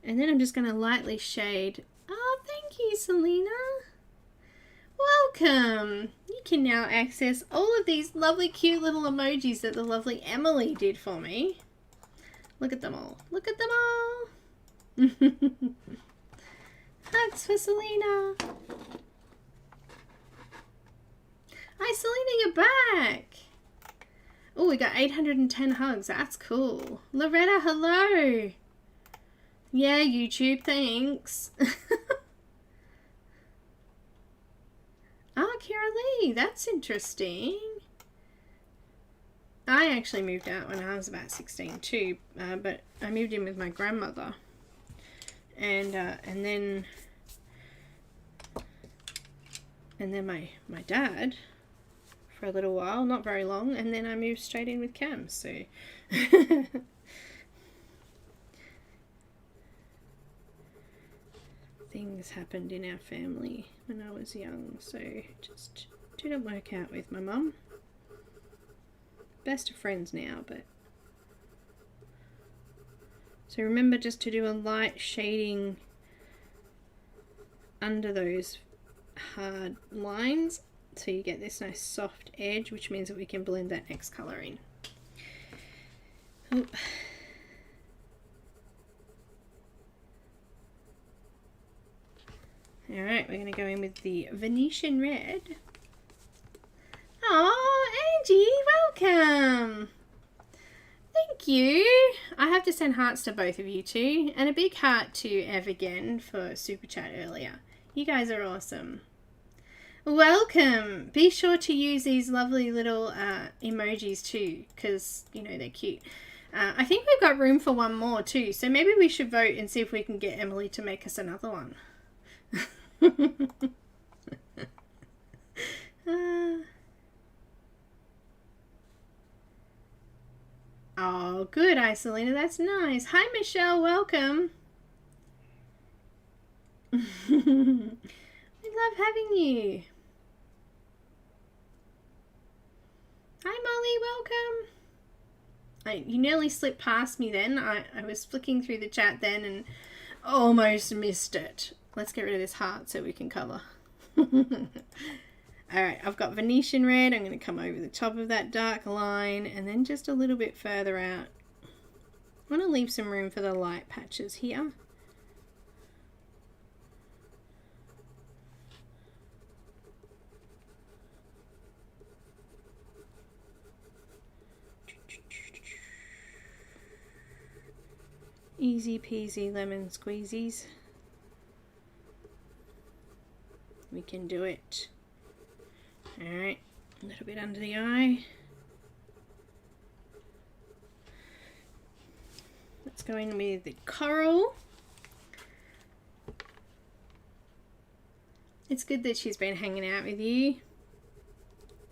And then I'm just going to lightly shade. Oh, thank you, Selena. Welcome. You can now access all of these lovely, cute little emojis that the lovely Emily did for me. Look at them all. Look at them all. Hugs for Selena. Hi, Selena, you're back. Oh, we got 810 hugs. That's cool. Loretta, hello. Yeah, YouTube, thanks. Oh, Kira Lee, that's interesting. I actually moved out when I was about 16 too, but I moved in with my grandmother. And then my dad for a little while, not very long, and then I moved straight in with Cam, so things happened in our family when I was young, so just didn't work out with my mum. Best of friends now, but so remember just to do a light shading under those hard lines so you get this nice soft edge, which means that we can blend that next color in. Oh. Alright, we're going to go in with the Venetian red. Oh, Angie, welcome! Thank you. I have to send hearts to both of you too, and a big heart to Ev again for super chat earlier. You guys are awesome. Welcome. Be sure to use these lovely little emojis too, because you know they're cute. I think we've got room for one more too, so maybe we should vote and see if we can get Emily to make us another one. Oh, good, Isolina. That's nice. Hi, Michelle. Welcome. We love having you. Hi, Molly. Welcome. You nearly slipped past me then. I was flicking through the chat then and almost missed it. Let's get rid of this heart so we can colour. Alright, I've got Venetian red. I'm going to come over the top of that dark line and then just a little bit further out. I want to leave some room for the light patches here. Easy peasy lemon squeezies. We can do it. Alright, a little bit under the eye. Let's go in with the coral. It's good that she's been hanging out with you.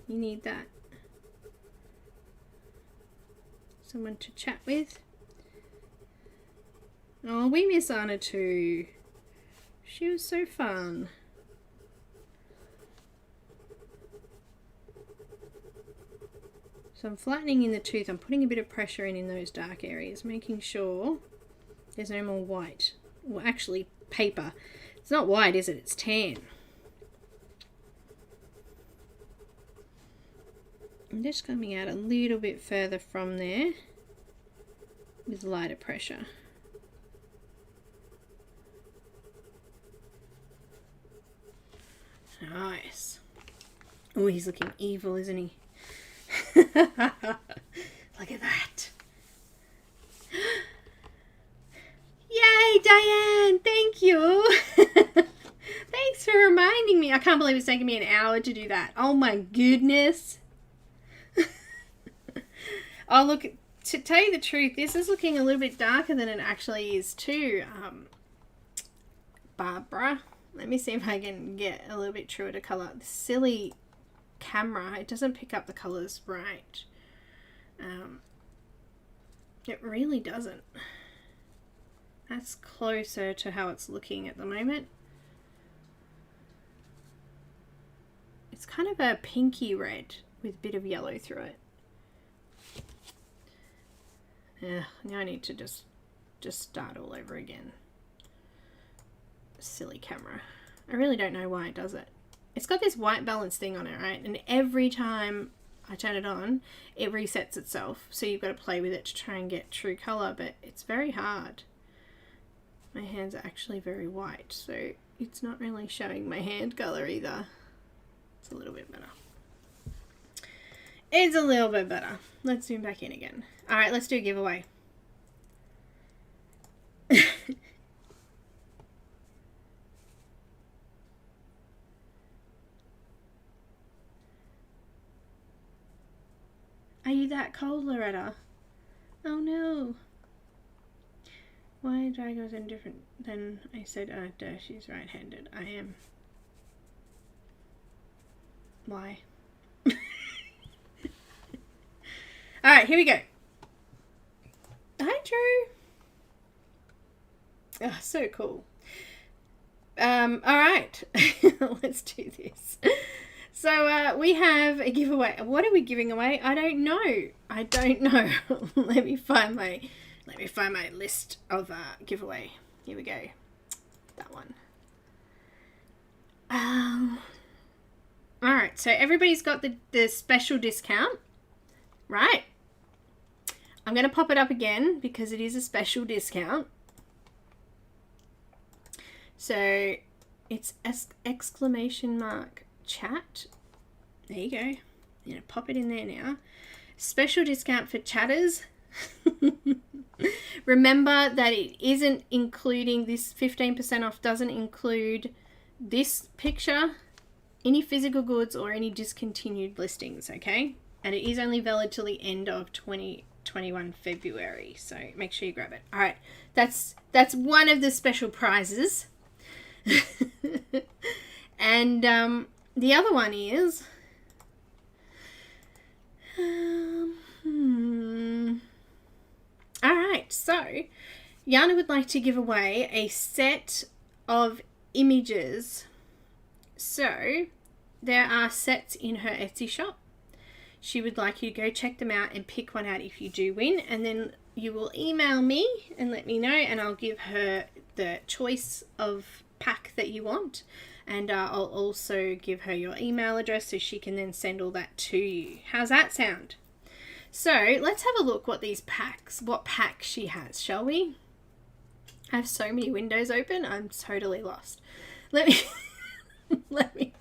You need that. Someone to chat with. Oh, we miss Anna too. She was so fun. So I'm flattening in the tooth. I'm putting a bit of pressure in those dark areas, making sure there's no more white. Well, actually, paper. It's not white, is it? It's tan. I'm just coming out a little bit further from there with lighter pressure. Nice. Oh, he's looking evil, isn't he? Look at that. Yay, Diane! Thank you. Thanks for reminding me. I can't believe it's taken me an hour to do that. Oh my goodness. Oh, look, to tell you the truth, this is looking a little bit darker than it actually is too, Barbara. Let me see if I can get a little bit truer to colour. The silly camera, it doesn't pick up the colours right. It really doesn't. That's closer to how it's looking at the moment. It's kind of a pinky red with a bit of yellow through it. Yeah, now I need to just start all over again. Silly camera. I really don't know why it does it. It's got this white balance thing on it, right? And every time I turn it on, it resets itself. So you've got to play with it to try and get true color, but it's very hard. My hands are actually very white, so it's not really showing my hand color either. It's a little bit better. It's a little bit better. Let's zoom back in again. All right, let's do a giveaway. Are you that cold, Loretta? Oh no. Why are dragons any different than I said? Oh, duh, she's right-handed. I am. Why? Alright, here we go. Hi, Drew. Oh, so cool. Alright. Let's do this. So, we have a giveaway. What are we giving away? I don't know. I don't know. Let me find my list of giveaway. Here we go. That one. Alright, so everybody's got the special discount, right? I'm going to pop it up again because it is a special discount. So it's exclamation mark chat. There you go. I'm going to pop it in there now. Special discount for chatters. Remember that it isn't including this 15% off, doesn't include this picture, any physical goods or any discontinued listings, okay? And it is only valid till the end of 2021 February, so make sure you grab it. All right, that's one of the special prizes. And the other one is all right, so Janna would like to give away a set of images. So there are sets in her Etsy shop. She would like you to go check them out and pick one out if you do win, and then you will email me and let me know, and I'll give her the choice of pack that you want, and I'll also give her your email address so she can then send all that to you. How's that sound? So let's have a look what packs she has, shall we? I have so many windows open, I'm totally lost. Let me let me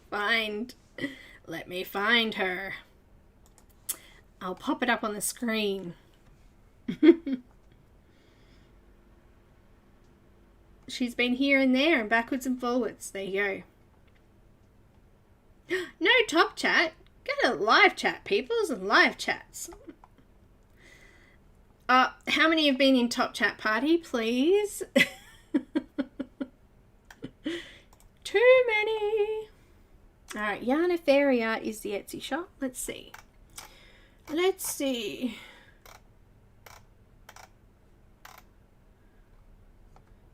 find her. I'll pop it up on the screen. She's been here and there and backwards and forwards. There you go. No top chat. Get a live chat, peoples, and live chats. How many have been in top chat party, please? Too many. Alright, Janna Fairy Art is the Etsy shop. Let's see.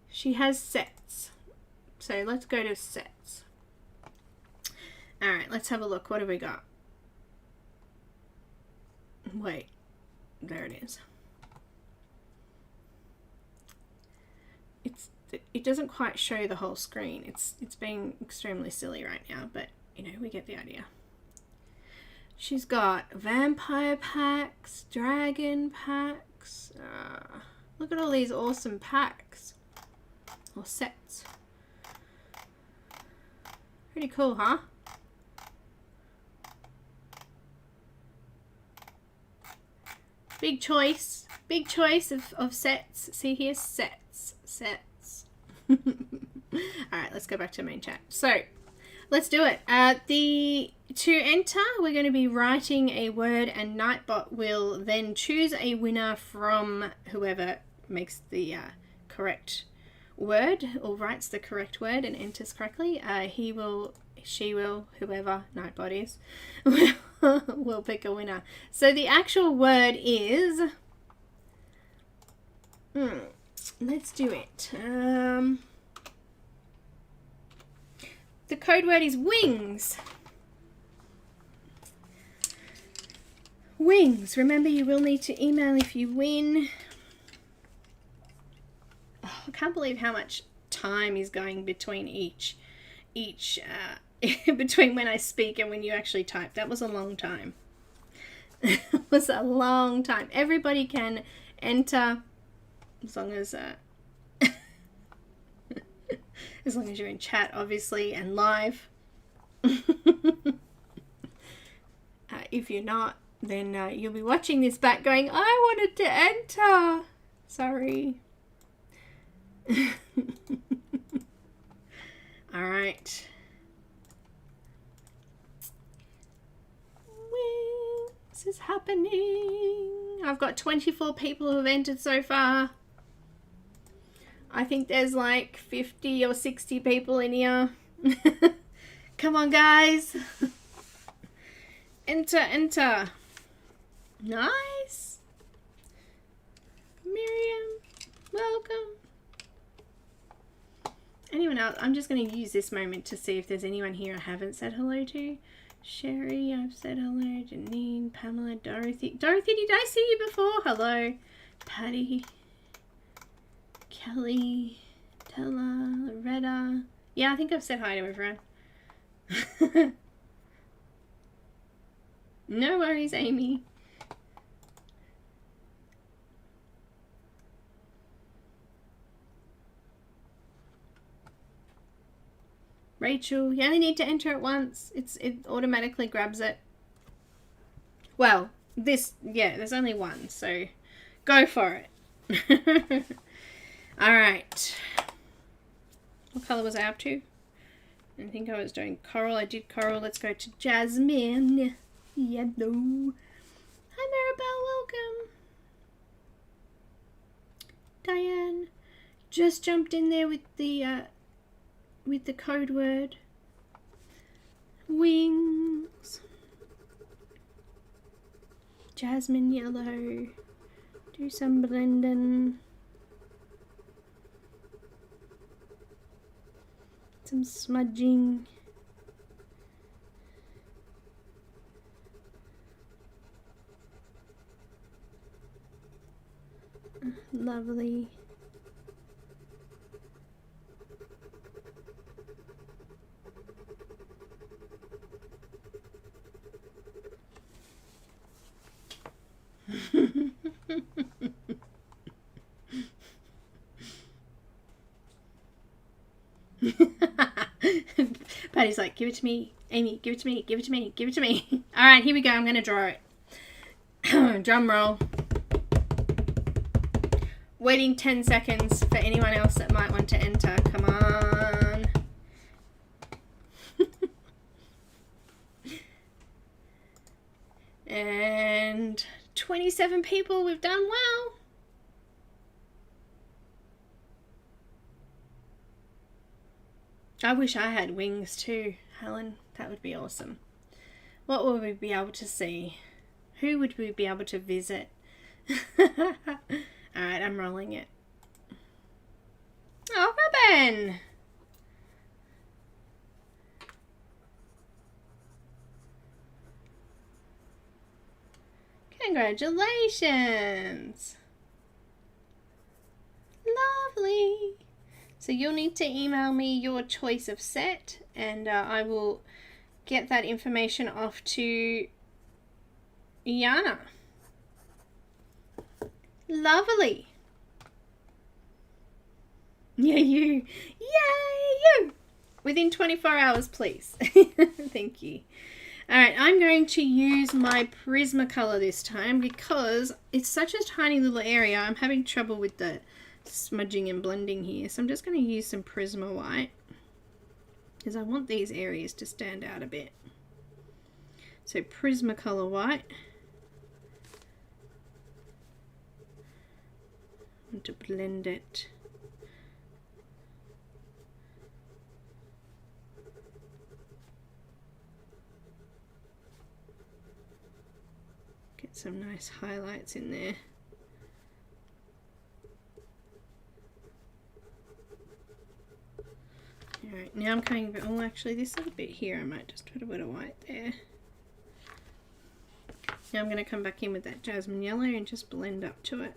She has sets. So let's go to sets. Alright, let's have a look. What have we got? Wait. There it is. It doesn't quite show the whole screen. It's being extremely silly right now, but you know, we get the idea. She's got vampire packs, dragon packs. Look at all these awesome packs. Or sets. Pretty cool, huh? Big choice of sets. See here, sets. Alright, let's go back to main chat. So, let's do it. To enter, we're going to be writing a word, and Nightbot will then choose a winner from whoever makes the correct word or writes the correct word and enters correctly. He will, she will, whoever Nightbot is, will pick a winner. So the actual word is, let's do it. The code word is wings. Wings. Remember, you will need to email if you win. Oh, I can't believe how much time is going between each between when I speak and when you actually type. That was a long time. It was a long time. Everybody can enter as long as as long as you're in chat, obviously, and live. If you're not, then you'll be watching this back going, I wanted to enter. Sorry. All right. This is happening. I've got 24 people who have entered so far. I think there's like 50 or 60 people in here. Come on, guys. Enter. Nice. Miriam, welcome. Anyone else? I'm just going to use this moment to see if there's anyone here I haven't said hello to. Sherry, I've said hello. Janine, Pamela, Dorothy. Dorothy, did I see you before? Hello. Patty. Kelly. Tella. Loretta. Yeah, I think I've said hi to everyone. No worries, Amy. Rachel, you only need to enter it once. It automatically grabs it. Well, there's only one, so go for it. All right. What color was I up to? I think I was doing coral. I did coral. Let's go to Jasmine. Yellow. Hi, Maribel. Welcome. Diane just jumped in there with the code word. Wings. Jasmine yellow. Do some blending. Some smudging. Lovely. Patty's like, give it to me, Amy, give it to me, give it to me, give it to me. All right, here we go. I'm going to draw it. Drum roll. Waiting 10 seconds for anyone else that might want to enter. Come on. And 27 people. We've done well. I wish I had wings too, Helen. That would be awesome. What would we be able to see? Who would we be able to visit? Alright, I'm rolling it. Oh, Robin! Congratulations! Lovely! So you'll need to email me your choice of set, and I will get that information off to Janna. Lovely. Yeah, you. Yay, you. Within 24 hours, please. Thank you. Alright, I'm going to use my Prismacolor this time because it's such a tiny little area. I'm having trouble with the smudging and blending here. So I'm just going to use some Prisma White because I want these areas to stand out a bit. So Prismacolor White. I want to blend it. Get some nice highlights in there. Alright, now I'm coming, oh actually this little bit here I might just put a bit of white there. Now I'm going to come back in with that jasmine yellow and just blend up to it.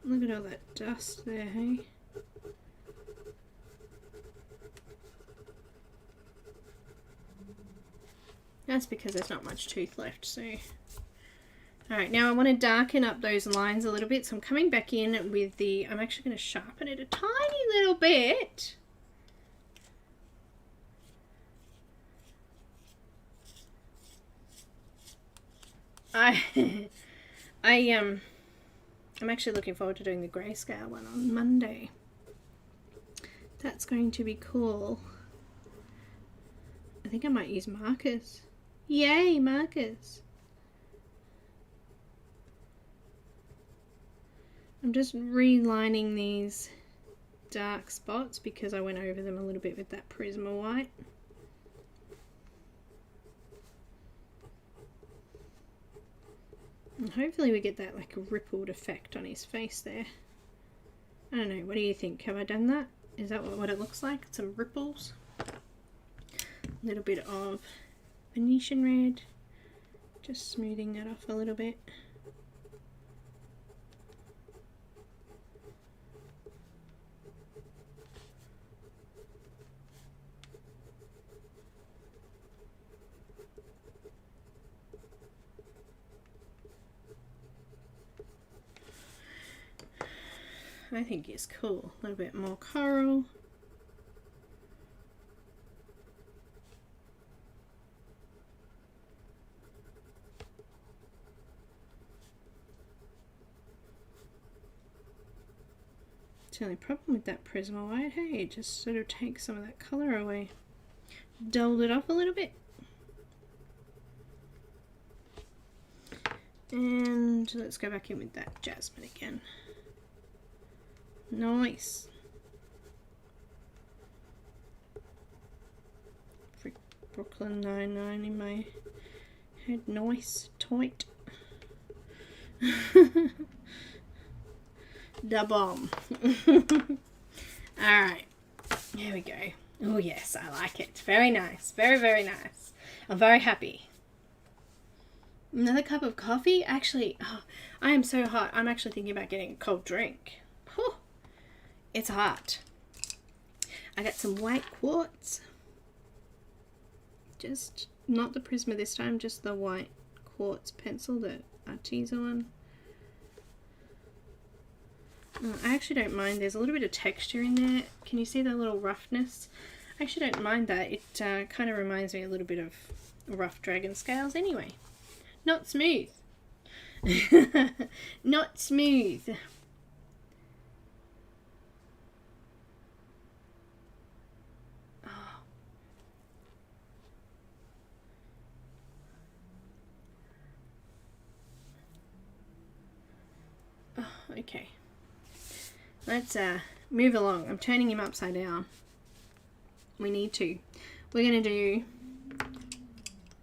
Look at all that dust there, hey? That's because there's not much tooth left, so... Alright, now I want to darken up those lines a little bit, so I'm coming back in with the... I'm actually going to sharpen it a tiny little bit. I'm actually looking forward to doing the grayscale one on Monday. That's going to be cool. I think I might use markers. Yay, markers! I'm just relining these dark spots because I went over them a little bit with that Prisma White. And hopefully we get that like a rippled effect on his face there. I don't know, what do you think? Have I done that? Is that what it looks like? Some ripples. A little bit of Venetian red. Just smoothing that off a little bit. I think it's cool. A little bit more coral. It's the only problem with that Prisma White, hey, it just sort of takes some of that colour away. Dulled it off a little bit. And let's go back in with that jasmine again. Nice. Brooklyn Nine-Nine in my head. Nice. Tight. Da bomb. Alright. Here we go. Oh yes, I like it. Very nice. Very, very nice. I'm very happy. Another cup of coffee? Actually, oh, I am so hot. I'm actually thinking about getting a cold drink. Whew. It's hot. I got some white quartz. Just not the Prisma this time, just the white quartz pencil, the ARTEZA one. I actually don't mind. There's a little bit of texture in there. Can you see the little roughness? I actually don't mind that. It kind of reminds me a little bit of rough dragon scales anyway. Not smooth. Not smooth. Okay, let's move along. I'm turning him upside down. We need to. We're going to do...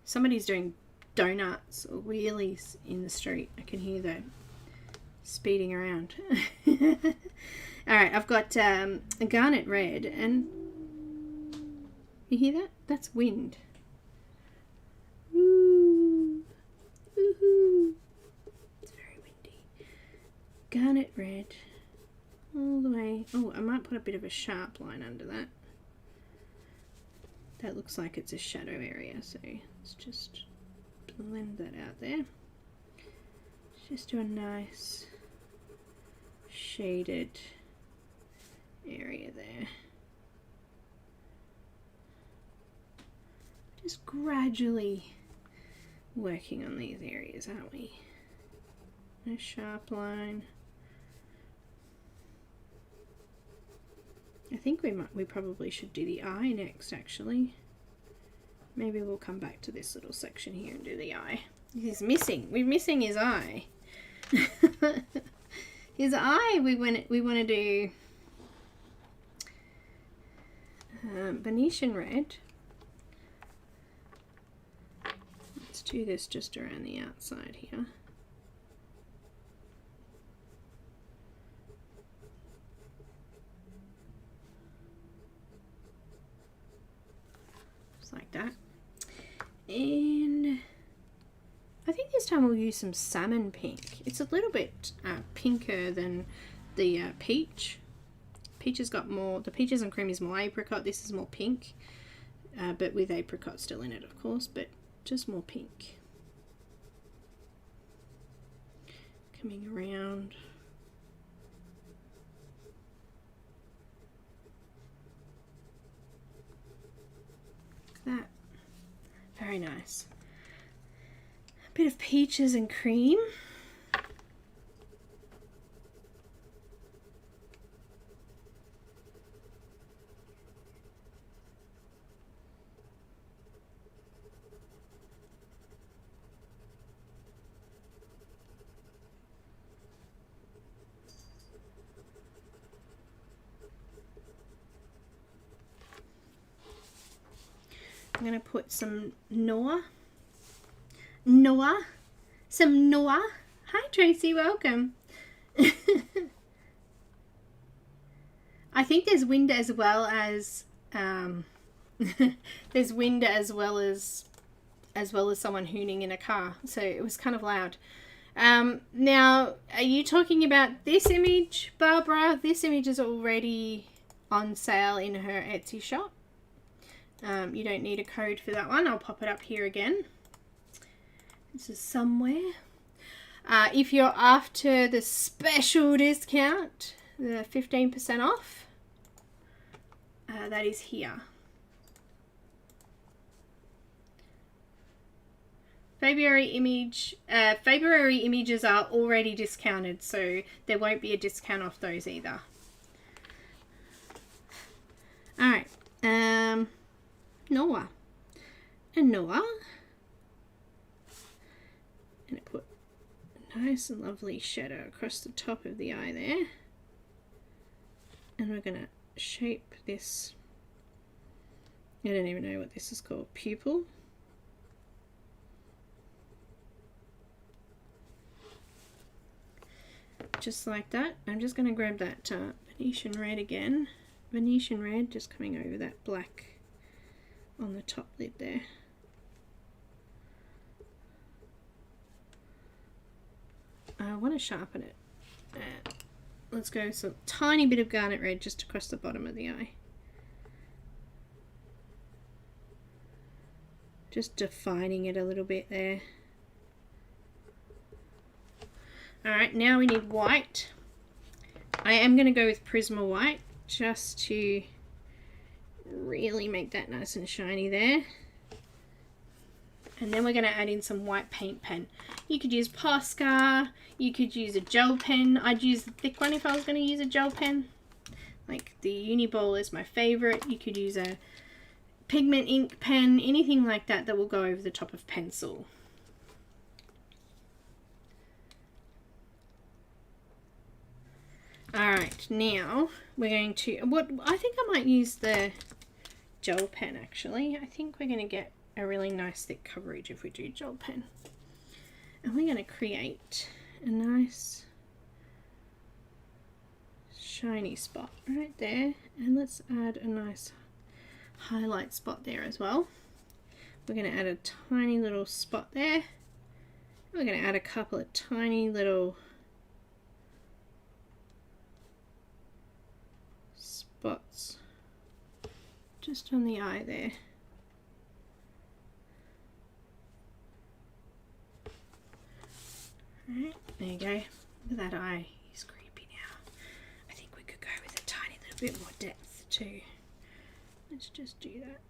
Somebody's doing donuts or wheelies in the street. I can hear them speeding around. Alright, I've got a garnet red and... You hear that? That's wind. Woo! Woohoo! It's very windy. garnet red all the way. Oh, I might put a bit of a sharp line under that. That looks like it's a shadow area, so let's just blend that out there. Just do a nice shaded area there. Just gradually working on these areas, aren't we? A sharp line. I think we probably should do the eye next, actually. Maybe we'll come back to this little section here and do the eye. He's missing. We're missing his eye. His eye. We want to do Venetian red. Let's do this just around the outside here. Like that, and I think this time we'll use some salmon pink. It's a little bit pinker than the peach. Peach has got more, the peaches and cream is more apricot, this is more pink, but with apricot still in it, of course, but just more pink. Coming around. That very nice. A bit of peaches and cream. I'm going to put some Noah. Some Noah. Hi Tracy, welcome. I think there's wind as well as there's wind as well as someone hooning in a car, so it was kind of loud. Now, are you talking about this image, Barbara? This image is already on sale in her Etsy shop. You don't need a code for that one. I'll pop it up here again. This is somewhere. If you're after the special discount, the 15% off, that is here. February images are already discounted, so there won't be a discount off those either. All right. Noah. And Noah. And I put a nice and lovely shadow across the top of the eye there. And we're going to shape this. I don't even know what this is called. Pupil. Just like that. I'm just going to grab that Venetian red again. Venetian red just coming over that black on the top lid there. I want to sharpen it. Let's go some tiny bit of garnet red just across the bottom of the eye. Just defining it a little bit there. Alright, now we need white. I am going to go with Prisma white just to really make that nice and shiny there. And then we're going to add in some white paint pen. You could use Postal, you could use a gel pen. I'd use the thick one if I was going to use a gel pen. Like the Uni-Ball is my favorite. You could use a pigment ink pen, anything like that that will go over the top of pencil. Alright, now we're going to, I think I might use the gel pen actually. I think we're going to get a really nice thick coverage if we do gel pen. And we're going to create a nice shiny spot right there. And let's add a nice highlight spot there as well. We're going to add a tiny little spot there. We're going to add a couple of tiny little spots just on the eye there. Alright, there you go. Look at that eye. He's creepy now. I think we could go with a tiny little bit more depth too. Let's just do that.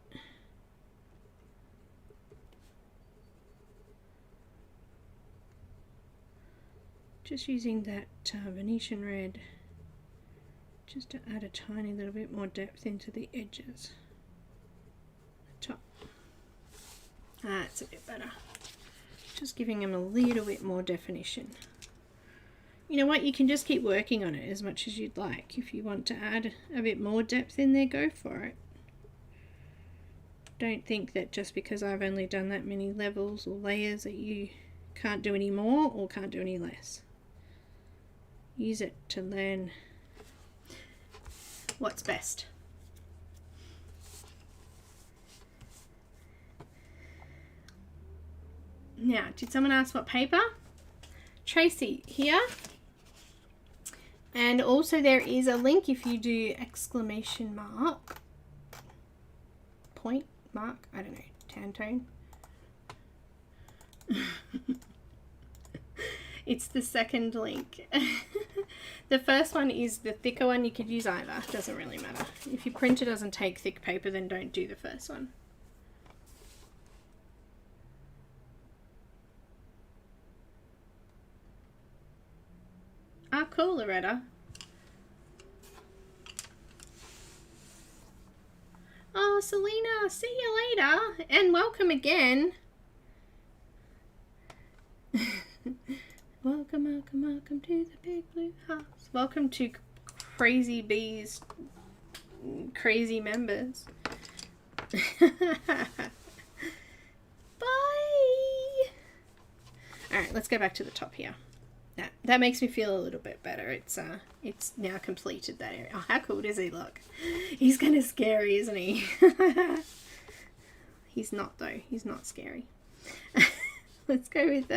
Just using that Venetian red just to add a tiny little bit more depth into the edges. The top. That's a bit better. Just giving them a little bit more definition. You know what, you can just keep working on it as much as you'd like. If you want to add a bit more depth in there, go for it. Don't think that just because I've only done that many levels or layers that you can't do any more or can't do any less. Use it to learn what's best. Now, did someone ask what paper? Tracy here. And also there is a link if you do exclamation mark, point mark, I don't know, Pantone. It's the second link. The first one is the thicker one. You could use either, doesn't really matter. If your printer doesn't take thick paper, then don't do the first one. Ah, cool, Loretta. Oh, Selena, see you later, and welcome again. Welcome, welcome, welcome to the big blue house. Welcome to Crazy Bees, crazy members. Bye. All right, let's go back to the top here. That makes me feel a little bit better. It's now completed that area. Oh, how cool does he look? He's kind of scary, isn't he? He's not though. He's not scary. Let's go with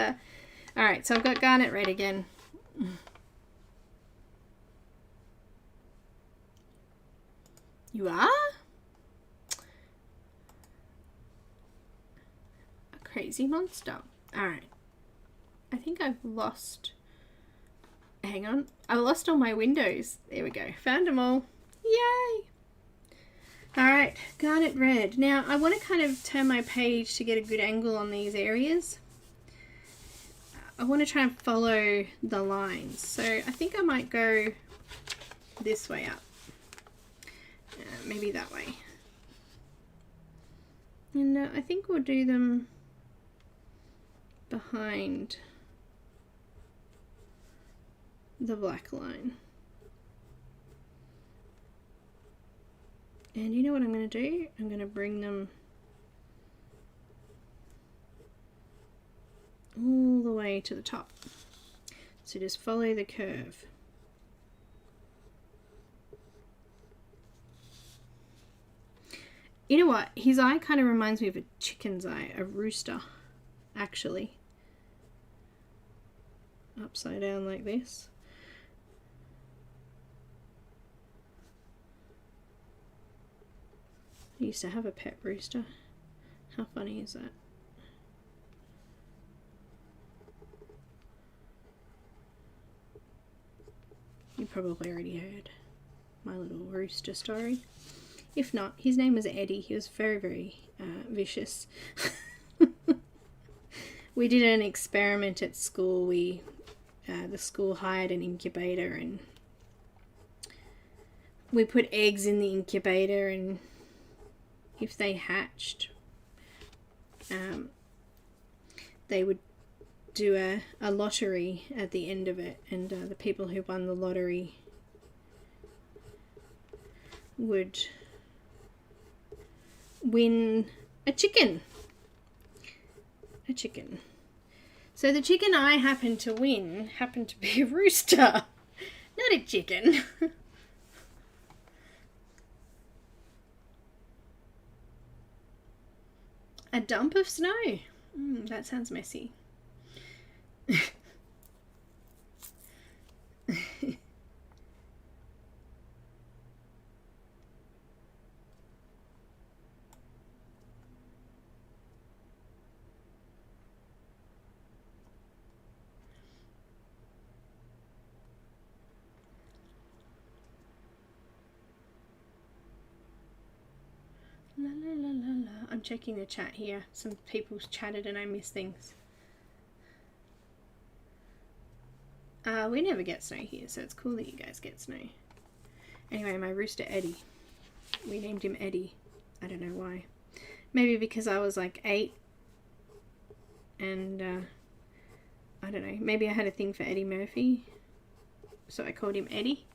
all right, so I've got garnet red again. You are? A crazy monster. All right. I think I've lost, hang on, I lost all my windows. There we go, found them all. Yay! All right, garnet red. Now I want to kind of turn my page to get a good angle on these areas. I want to try and follow the lines, so I think I might go this way up, maybe that way, and I think we'll do them behind the black line. And you know what I'm going to do? I'm going to bring them all the way to the top. So just follow the curve. You know what? His eye kind of reminds me of a chicken's eye, a rooster, actually. Upside down like this. I used to have a pet rooster. How funny is that? You probably already heard my little rooster story. If not, his name was Eddie. He was very, very vicious. We did an experiment at school. The school hired an incubator, and we put eggs in the incubator, and if they hatched, they would do a lottery at the end of it, and the people who won the lottery would win a chicken. So the chicken I happened to win happened to be a rooster, not a chicken. A dump of snow. That sounds messy. checking the chat here. Some people's chatted and I missed things. We never get snow here, so it's cool that you guys get snow. Anyway, my rooster Eddie. We named him Eddie. I don't know why. Maybe because I was like 8 and I don't know. Maybe I had a thing for Eddie Murphy, so I called him Eddie.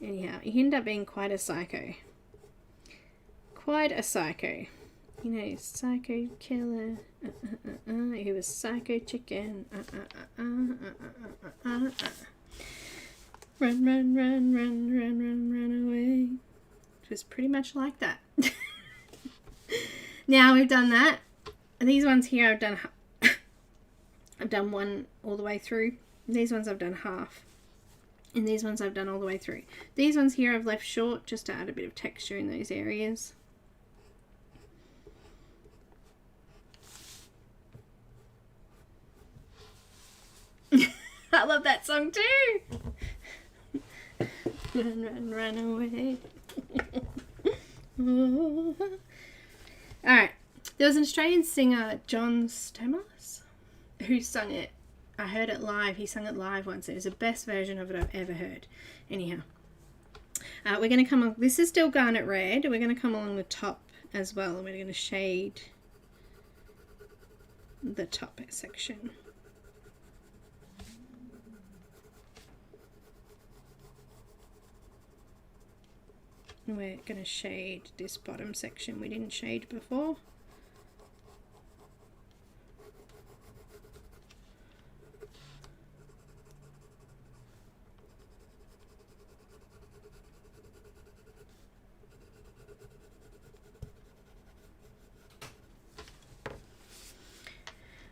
Anyhow, he ended up being quite a psycho. Quite a psycho. You know, psycho killer. He was psycho chicken. Run, run, run, run, run, run away. It was pretty much like that. Now we've done that. These ones here I've done one all the way through. These ones I've done half. And these ones I've done all the way through. These ones here I've left short just to add a bit of texture in those areas. I love that song too. Run, run, run away. Alright. There was an Australian singer, John Stamos, who sung it. I heard it live. He sung it live once. It was the best version of it I've ever heard. Anyhow. We're going to come on. This is still garnet red. We're going to come along the top as well. And we're going to shade the top section. And we're going to shade this bottom section we didn't shade before.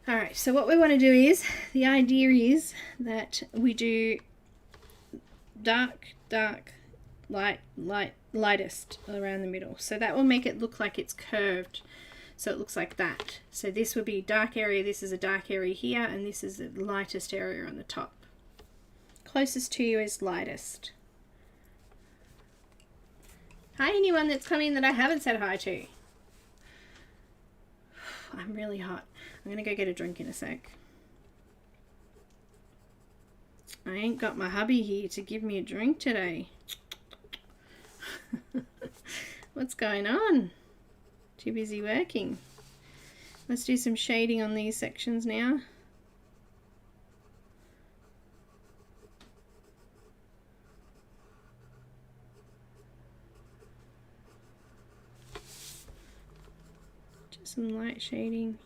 Alright, so what we want to do is, the idea is that we do dark, dark, light, light, lightest around the middle. So that will make it look like it's curved. So it looks like that. So this will be dark area, this is a dark area here, and this is the lightest area on the top. Closest to you is lightest. Hi, anyone that's coming that I haven't said hi to. I'm really hot. I'm gonna go get a drink in a sec. I ain't got my hubby here to give me a drink today. What's going on? Too busy working. Let's do some shading on these sections now. Just some light shading.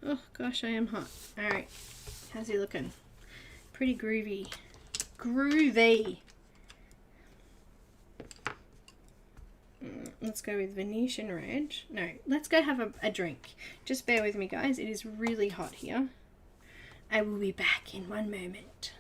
Oh gosh, I am hot. Alright, how's he looking? Pretty groovy. Groovy! Let's go with Venetian red. No, let's go have a drink. Just bear with me, guys. It is really hot here. I will be back in one moment.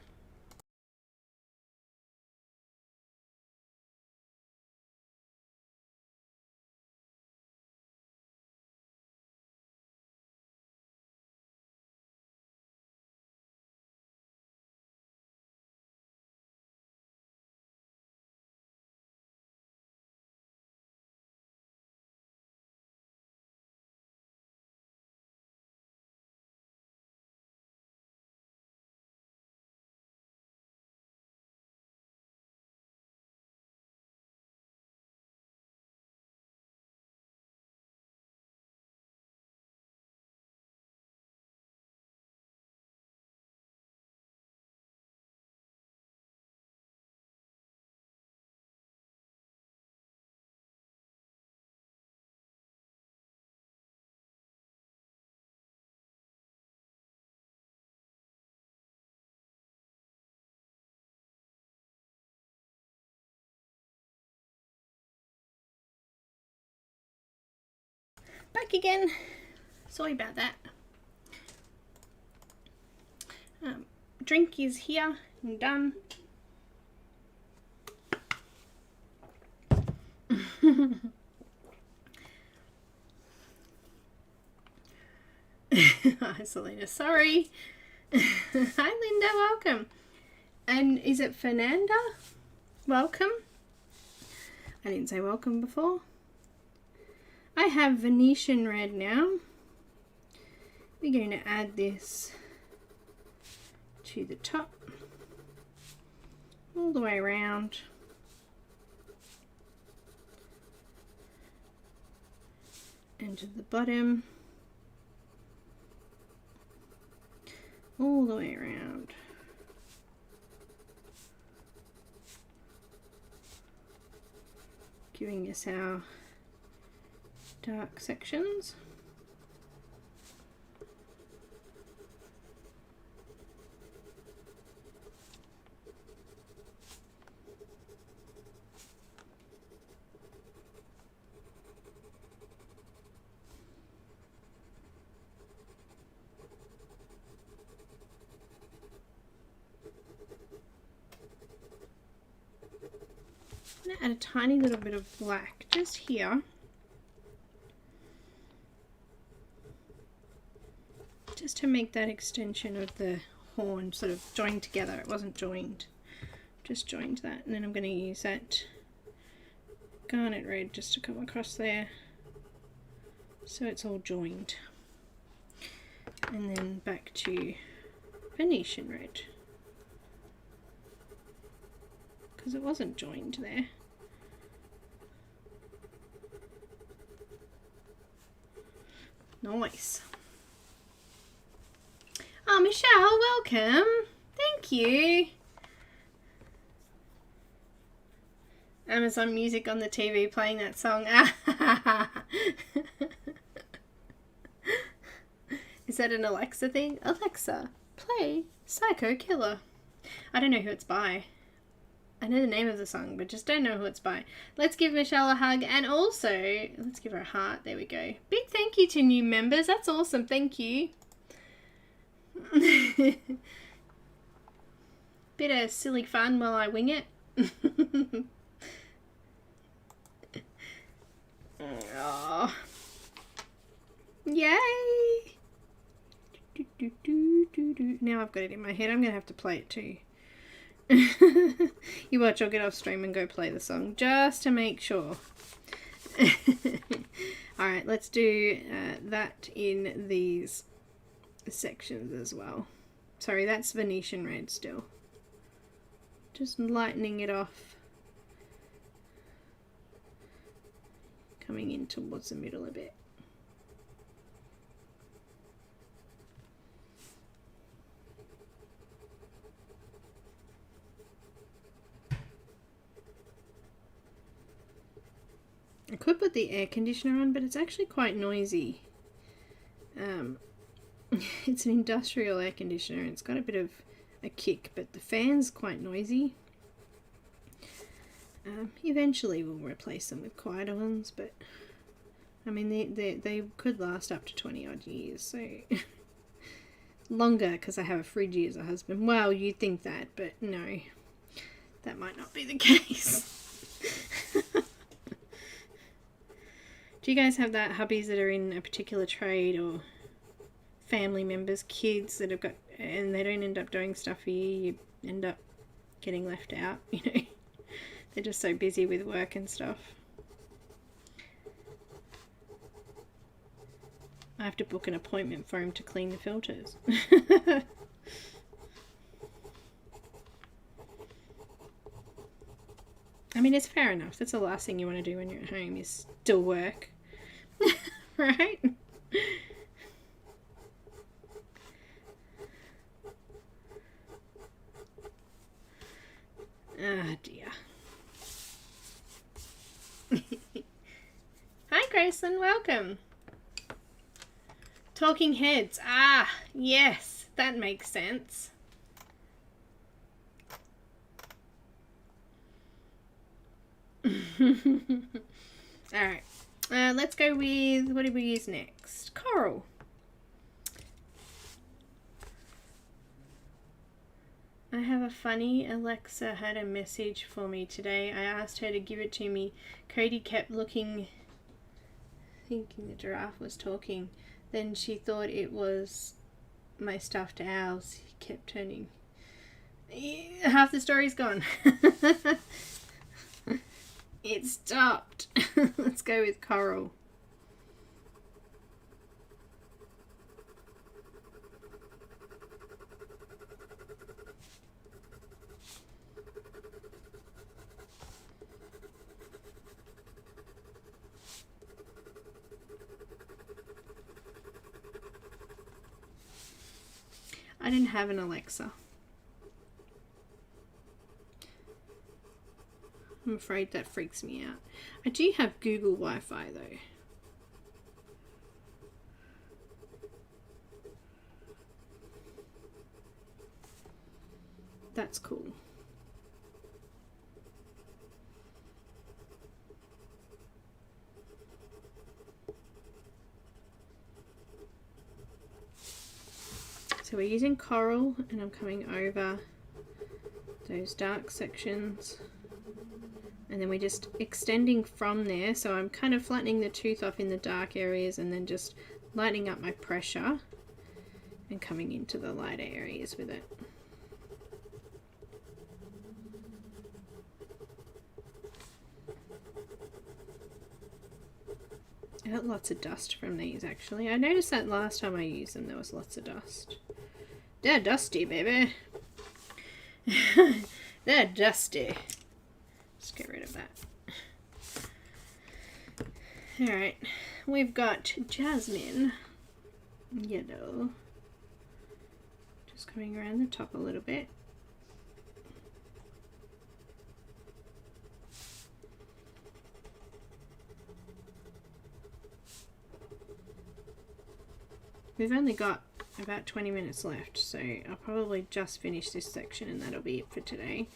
back again. Sorry about that. Drink is here and done. Hi Selena, sorry. Hi Linda, welcome. And is it Fernanda? Welcome. I didn't say welcome before. I have Venetian red now. We're going to add this to the top, all the way around. And to the bottom, all the way around. Giving us our dark sections. I'm going to add a tiny little bit of black just here. Just to make that extension of the horn sort of joined together. It wasn't joined, just joined that. And then I'm going to use that garnet red just to come across there so it's all joined. And then back to Venetian red, because it wasn't joined there. Nice. Oh, Michelle, welcome. Thank you. Amazon Music on the TV playing that song. Is that an Alexa thing? Alexa, play Psycho Killer. I don't know who it's by. I know the name of the song, but just don't know who it's by. Let's give Michelle a hug, and also, let's give her a heart. There we go. Big thank you to new members. That's awesome. Thank you. Bit of silly fun while I wing it. Oh. Yay! Now I've got it in my head. I'm going to have to play it too. You watch, I'll get off stream and go play the song just to make sure. Alright, let's do that in these sections as well. Sorry, that's Venetian red still. Just lightening it off. Coming in towards the middle a bit. I could put the air conditioner on, but it's actually quite noisy. It's an industrial air conditioner. It's got a bit of a kick, but the fan's quite noisy. Eventually we'll replace them with quieter ones, but I mean they could last up to 20 odd years, so longer because I have a fridge as a husband. Well, you'd think that, but no, that might not be the case. Do you guys have that, hubbies that are in a particular trade, or family members, kids that have got, and they don't end up doing stuff for you, you end up getting left out, you know? They're just so busy with work and stuff. I have to book an appointment for him to clean the filters. I mean, it's fair enough. That's the last thing you want to do when you're at home, is still work. Right? Ah, dear. Hi, Graceland. Welcome. Talking Heads. Ah, yes. That makes sense. Alright. Let's go with, what did we use next? Coral. I have a funny Alexa had a message for me today. I asked her to give it to me. Cody kept looking, thinking the giraffe was talking. Then she thought it was my stuffed owls. He kept turning. Half the story's gone. It stopped. Let's go with coral. I didn't have an Alexa. I'm afraid that freaks me out. I do have Google Wi-Fi though. That's cool. So we're using coral and I'm coming over those dark sections. And then we're just extending from there. So I'm kind of flattening the tooth off in the dark areas and then just lightening up my pressure and coming into the lighter areas with it. I got lots of dust from these actually. I noticed that last time I used them there was lots of dust. They're dusty, baby. They're dusty. Let's get rid of that. Alright, we've got jasmine yellow. Just coming around the top a little bit. We've only got about 20 minutes left, so I'll probably just finish this section and that'll be it for today.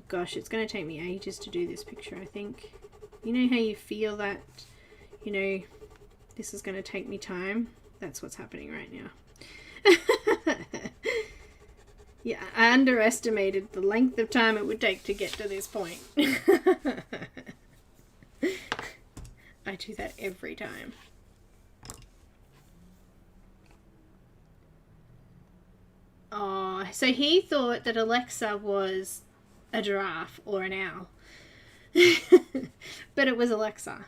Gosh, it's going to take me ages to do this picture, I think. You know how you feel that, you know, this is going to take me time? That's what's happening right now. Yeah, I underestimated the length of time it would take to get to this point. I do that every time. Oh, so he thought that Alexa was a giraffe or an owl. But it was Alexa.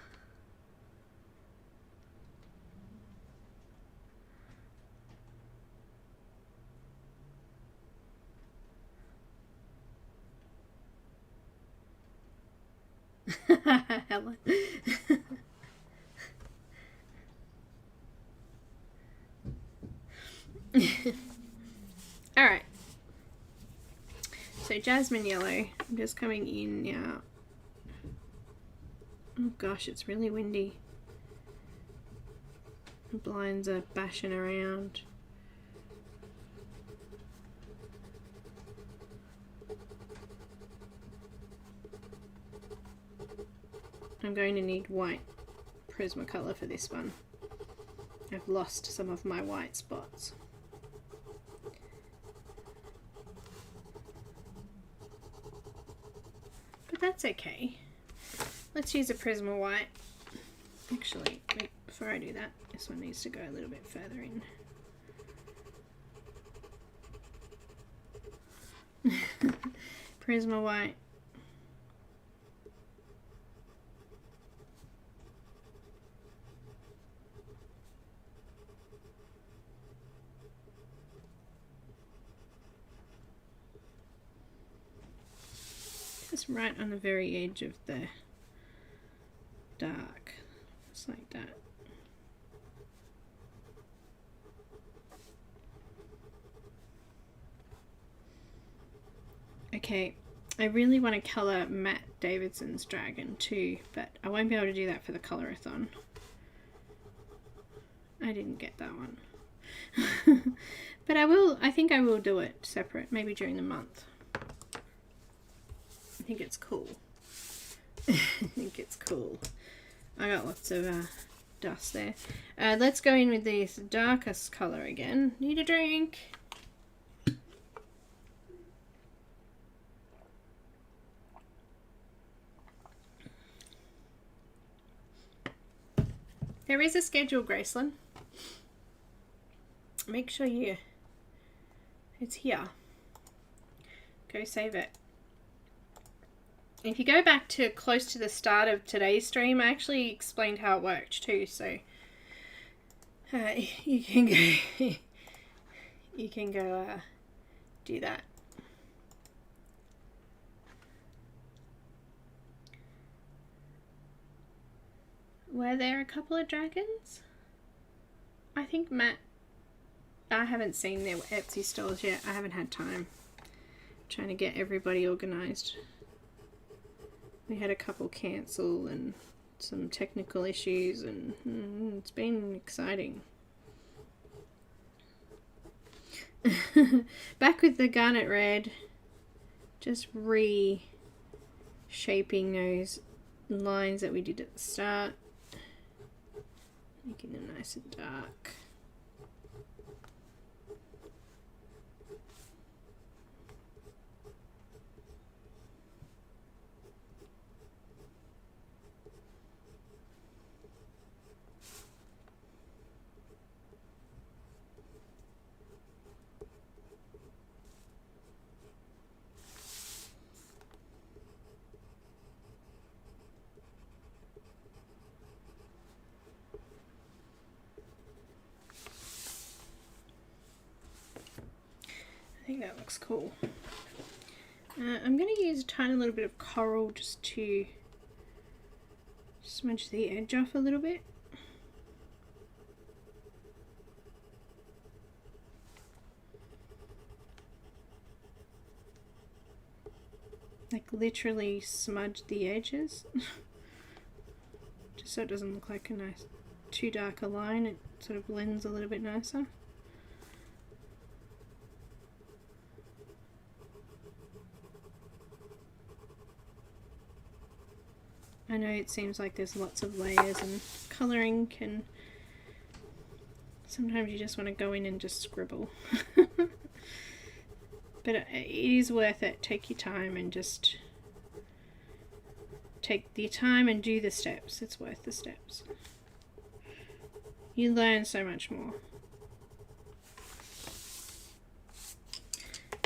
Helen. All right. So jasmine yellow, I'm just coming in now. Oh gosh, it's really windy. The blinds are bashing around. I'm going to need white Prismacolor for this one. I've lost some of my white spots. But that's okay. Let's use a Prisma white. Actually, wait, before I do that, this one needs to go a little bit further in. Prisma white. Just right on the very edge of the dark, just like that. Okay, I really want to colour Matt Davidson's dragon too, but I won't be able to do that for the colorathon. I didn't get that one. But I will, I think I will do it separate, maybe during the month. I think it's cool. I think it's cool. I got lots of dust there. Let's go in with this darkest colour again. Need a drink. There is a schedule, Graceland. Make sure it's here. Go save it. If you go back to close to the start of today's stream, I actually explained how it worked too, so you can go do that. Were there a couple of dragons? I think Matt, I haven't seen their Etsy stores yet. I haven't had time. Trying to get everybody organised. We had a couple cancel and some technical issues, and it's been exciting. Back with the garnet red, just reshaping those lines that we did at the start, making them nice and dark. I think that looks cool. I'm going to use a tiny little bit of coral just to smudge the edge off a little bit. Like literally smudge the edges. Just so it doesn't look like a nice too dark a line, it sort of blends a little bit nicer. I know it seems like there's lots of layers and colouring can... Sometimes you just want to go in and just scribble. But it is worth it. Take your time and just... Take the time and do the steps. It's worth the steps. You learn so much more.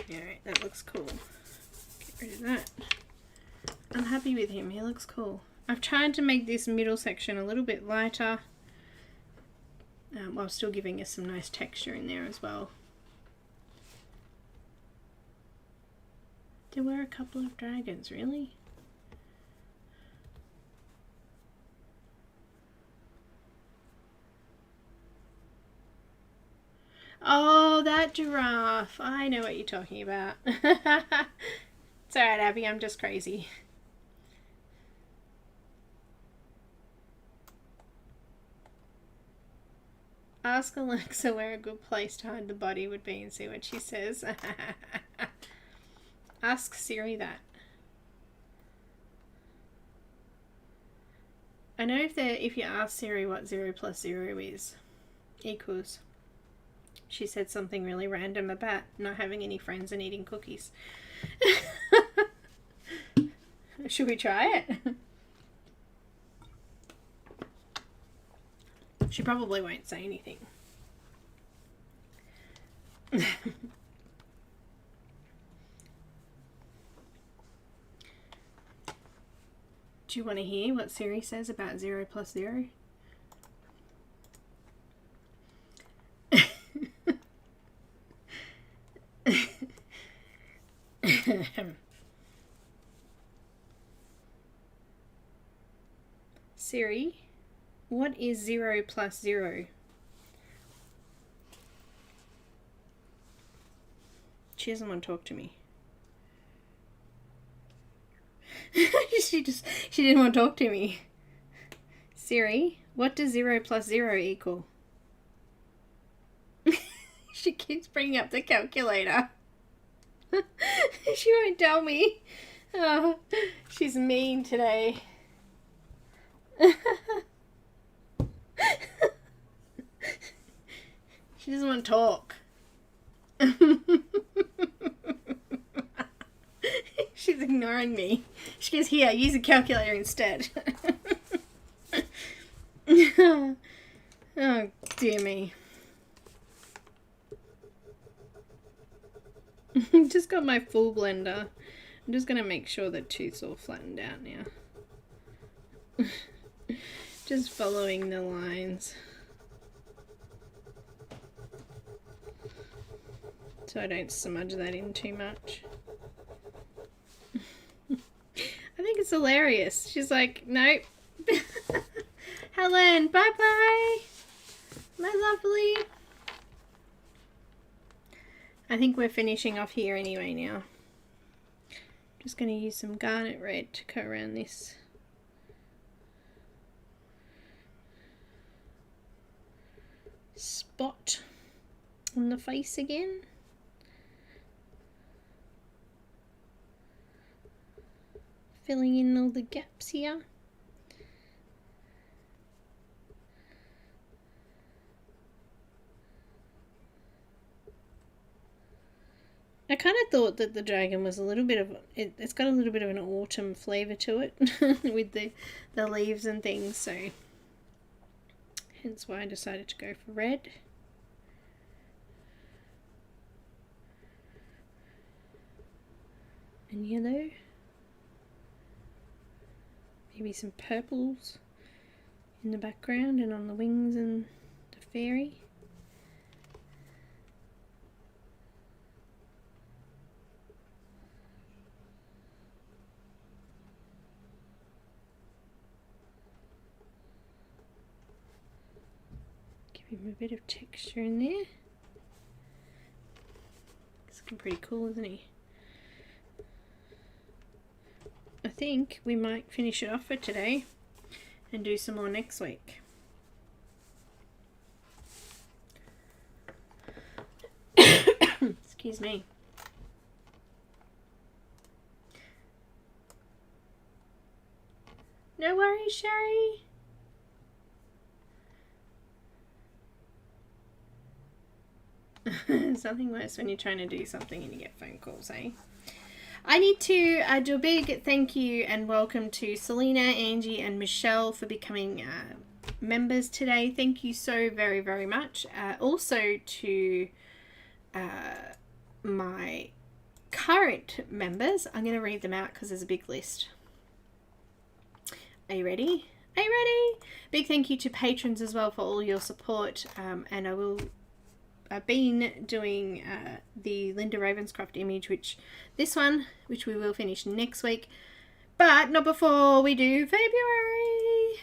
Alright, that looks cool. Get rid of that. I'm happy with him. He looks cool. I've tried to make this middle section a little bit lighter while still giving us some nice texture in there as well. There were a couple of dragons, really? Oh, that giraffe. I know what you're talking about. It's alright, Abby. I'm just crazy. Ask Alexa where a good place to hide the body would be and see what she says. Ask Siri that. I know if you ask Siri what 0 plus 0 is, equals. She said something really random about not having any friends and eating cookies. Should we try it? She probably won't say anything. Do you want to hear what Siri says about 0 plus 0? Siri, what is 0 plus 0? She doesn't want to talk to me. she didn't want to talk to me. Siri, what does 0 plus 0 equal? She keeps bringing up the calculator. She won't tell me. Oh, she's mean today. She doesn't want to talk. She's ignoring me. She goes, here, use a calculator instead. Oh, dear me. Just got my full blender. I'm just going to make sure the tooth's all flattened out now. Just following the lines. So I don't smudge that in too much. I think it's hilarious. She's like, nope. Helen, bye-bye. My lovely. I think we're finishing off here anyway now. Just going to use some garnet red to go around this. Spot on the face again. Filling in all the gaps here. I kind of thought that the dragon was a little bit of, it's got a little bit of an autumn flavour to it with the leaves and things, so hence why I decided to go for red. And yellow. Maybe some purples in the background and on the wings and the fairy. Give him a bit of texture in there. It's looking pretty cool, isn't he? I think we might finish it off for today and do some more next week. Excuse me. No worries, Sherry. Something worse when you're trying to do something and you get phone calls, eh? I need to do a big thank you and welcome to Selena, Angie and Michelle for becoming members today. Thank you so very, very much. Also to my current members. I'm going to read them out because there's a big list. Are you ready? Are you ready? Big thank you to patrons as well for all your support. And I've been doing the Linda Ravenscroft image, which we will finish next week, but not before we do February.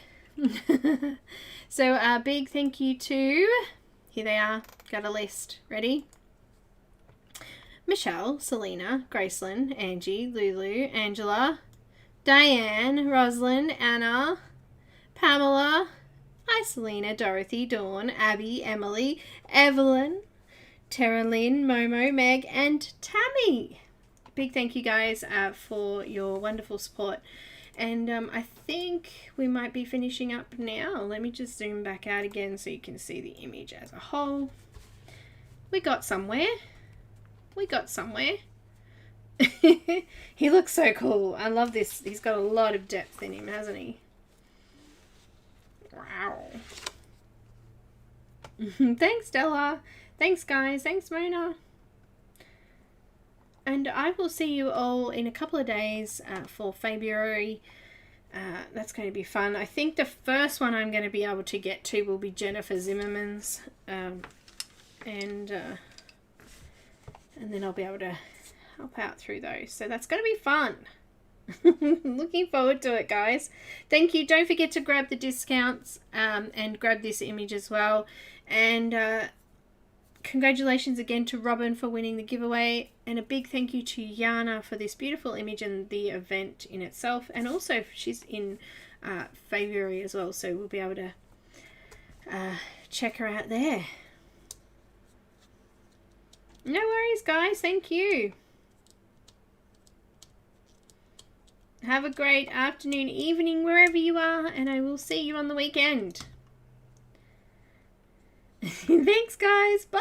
So a big thank you to, here they are, got a list, ready? Michelle, Selena, Gracelyn, Angie, Lulu, Angela, Diane, Rosalind, Anna, Pamela, Selena, Dorothy, Dawn, Abby, Emily, Evelyn, Tara Lynn, Momo, Meg, and Tammy. Big thank you guys for your wonderful support. And I think we might be finishing up now. Let me just zoom back out again so you can see the image as a whole. We got somewhere. We got somewhere. He looks so cool. I love this. He's got a lot of depth in him, hasn't he? Wow. Thanks, Stella. Thanks, guys. Thanks, Mona. And I will see you all in a couple of days for February. That's going to be fun. I think the first one I'm going to be able to get to will be Jennifer Zimmerman's. And then I'll be able to help out through those. So that's going to be fun. Looking forward to it, guys. Thank you. Don't forget to grab the discounts and grab this image as well. And congratulations again to Robin for winning the giveaway, and a big thank you to Janna for this beautiful image and the event in itself. And also she's in February as well, so we'll be able to check her out there. No worries, guys. Thank you. Have a great afternoon, evening, wherever you are, and I will see you on the weekend. Thanks, guys. Bye.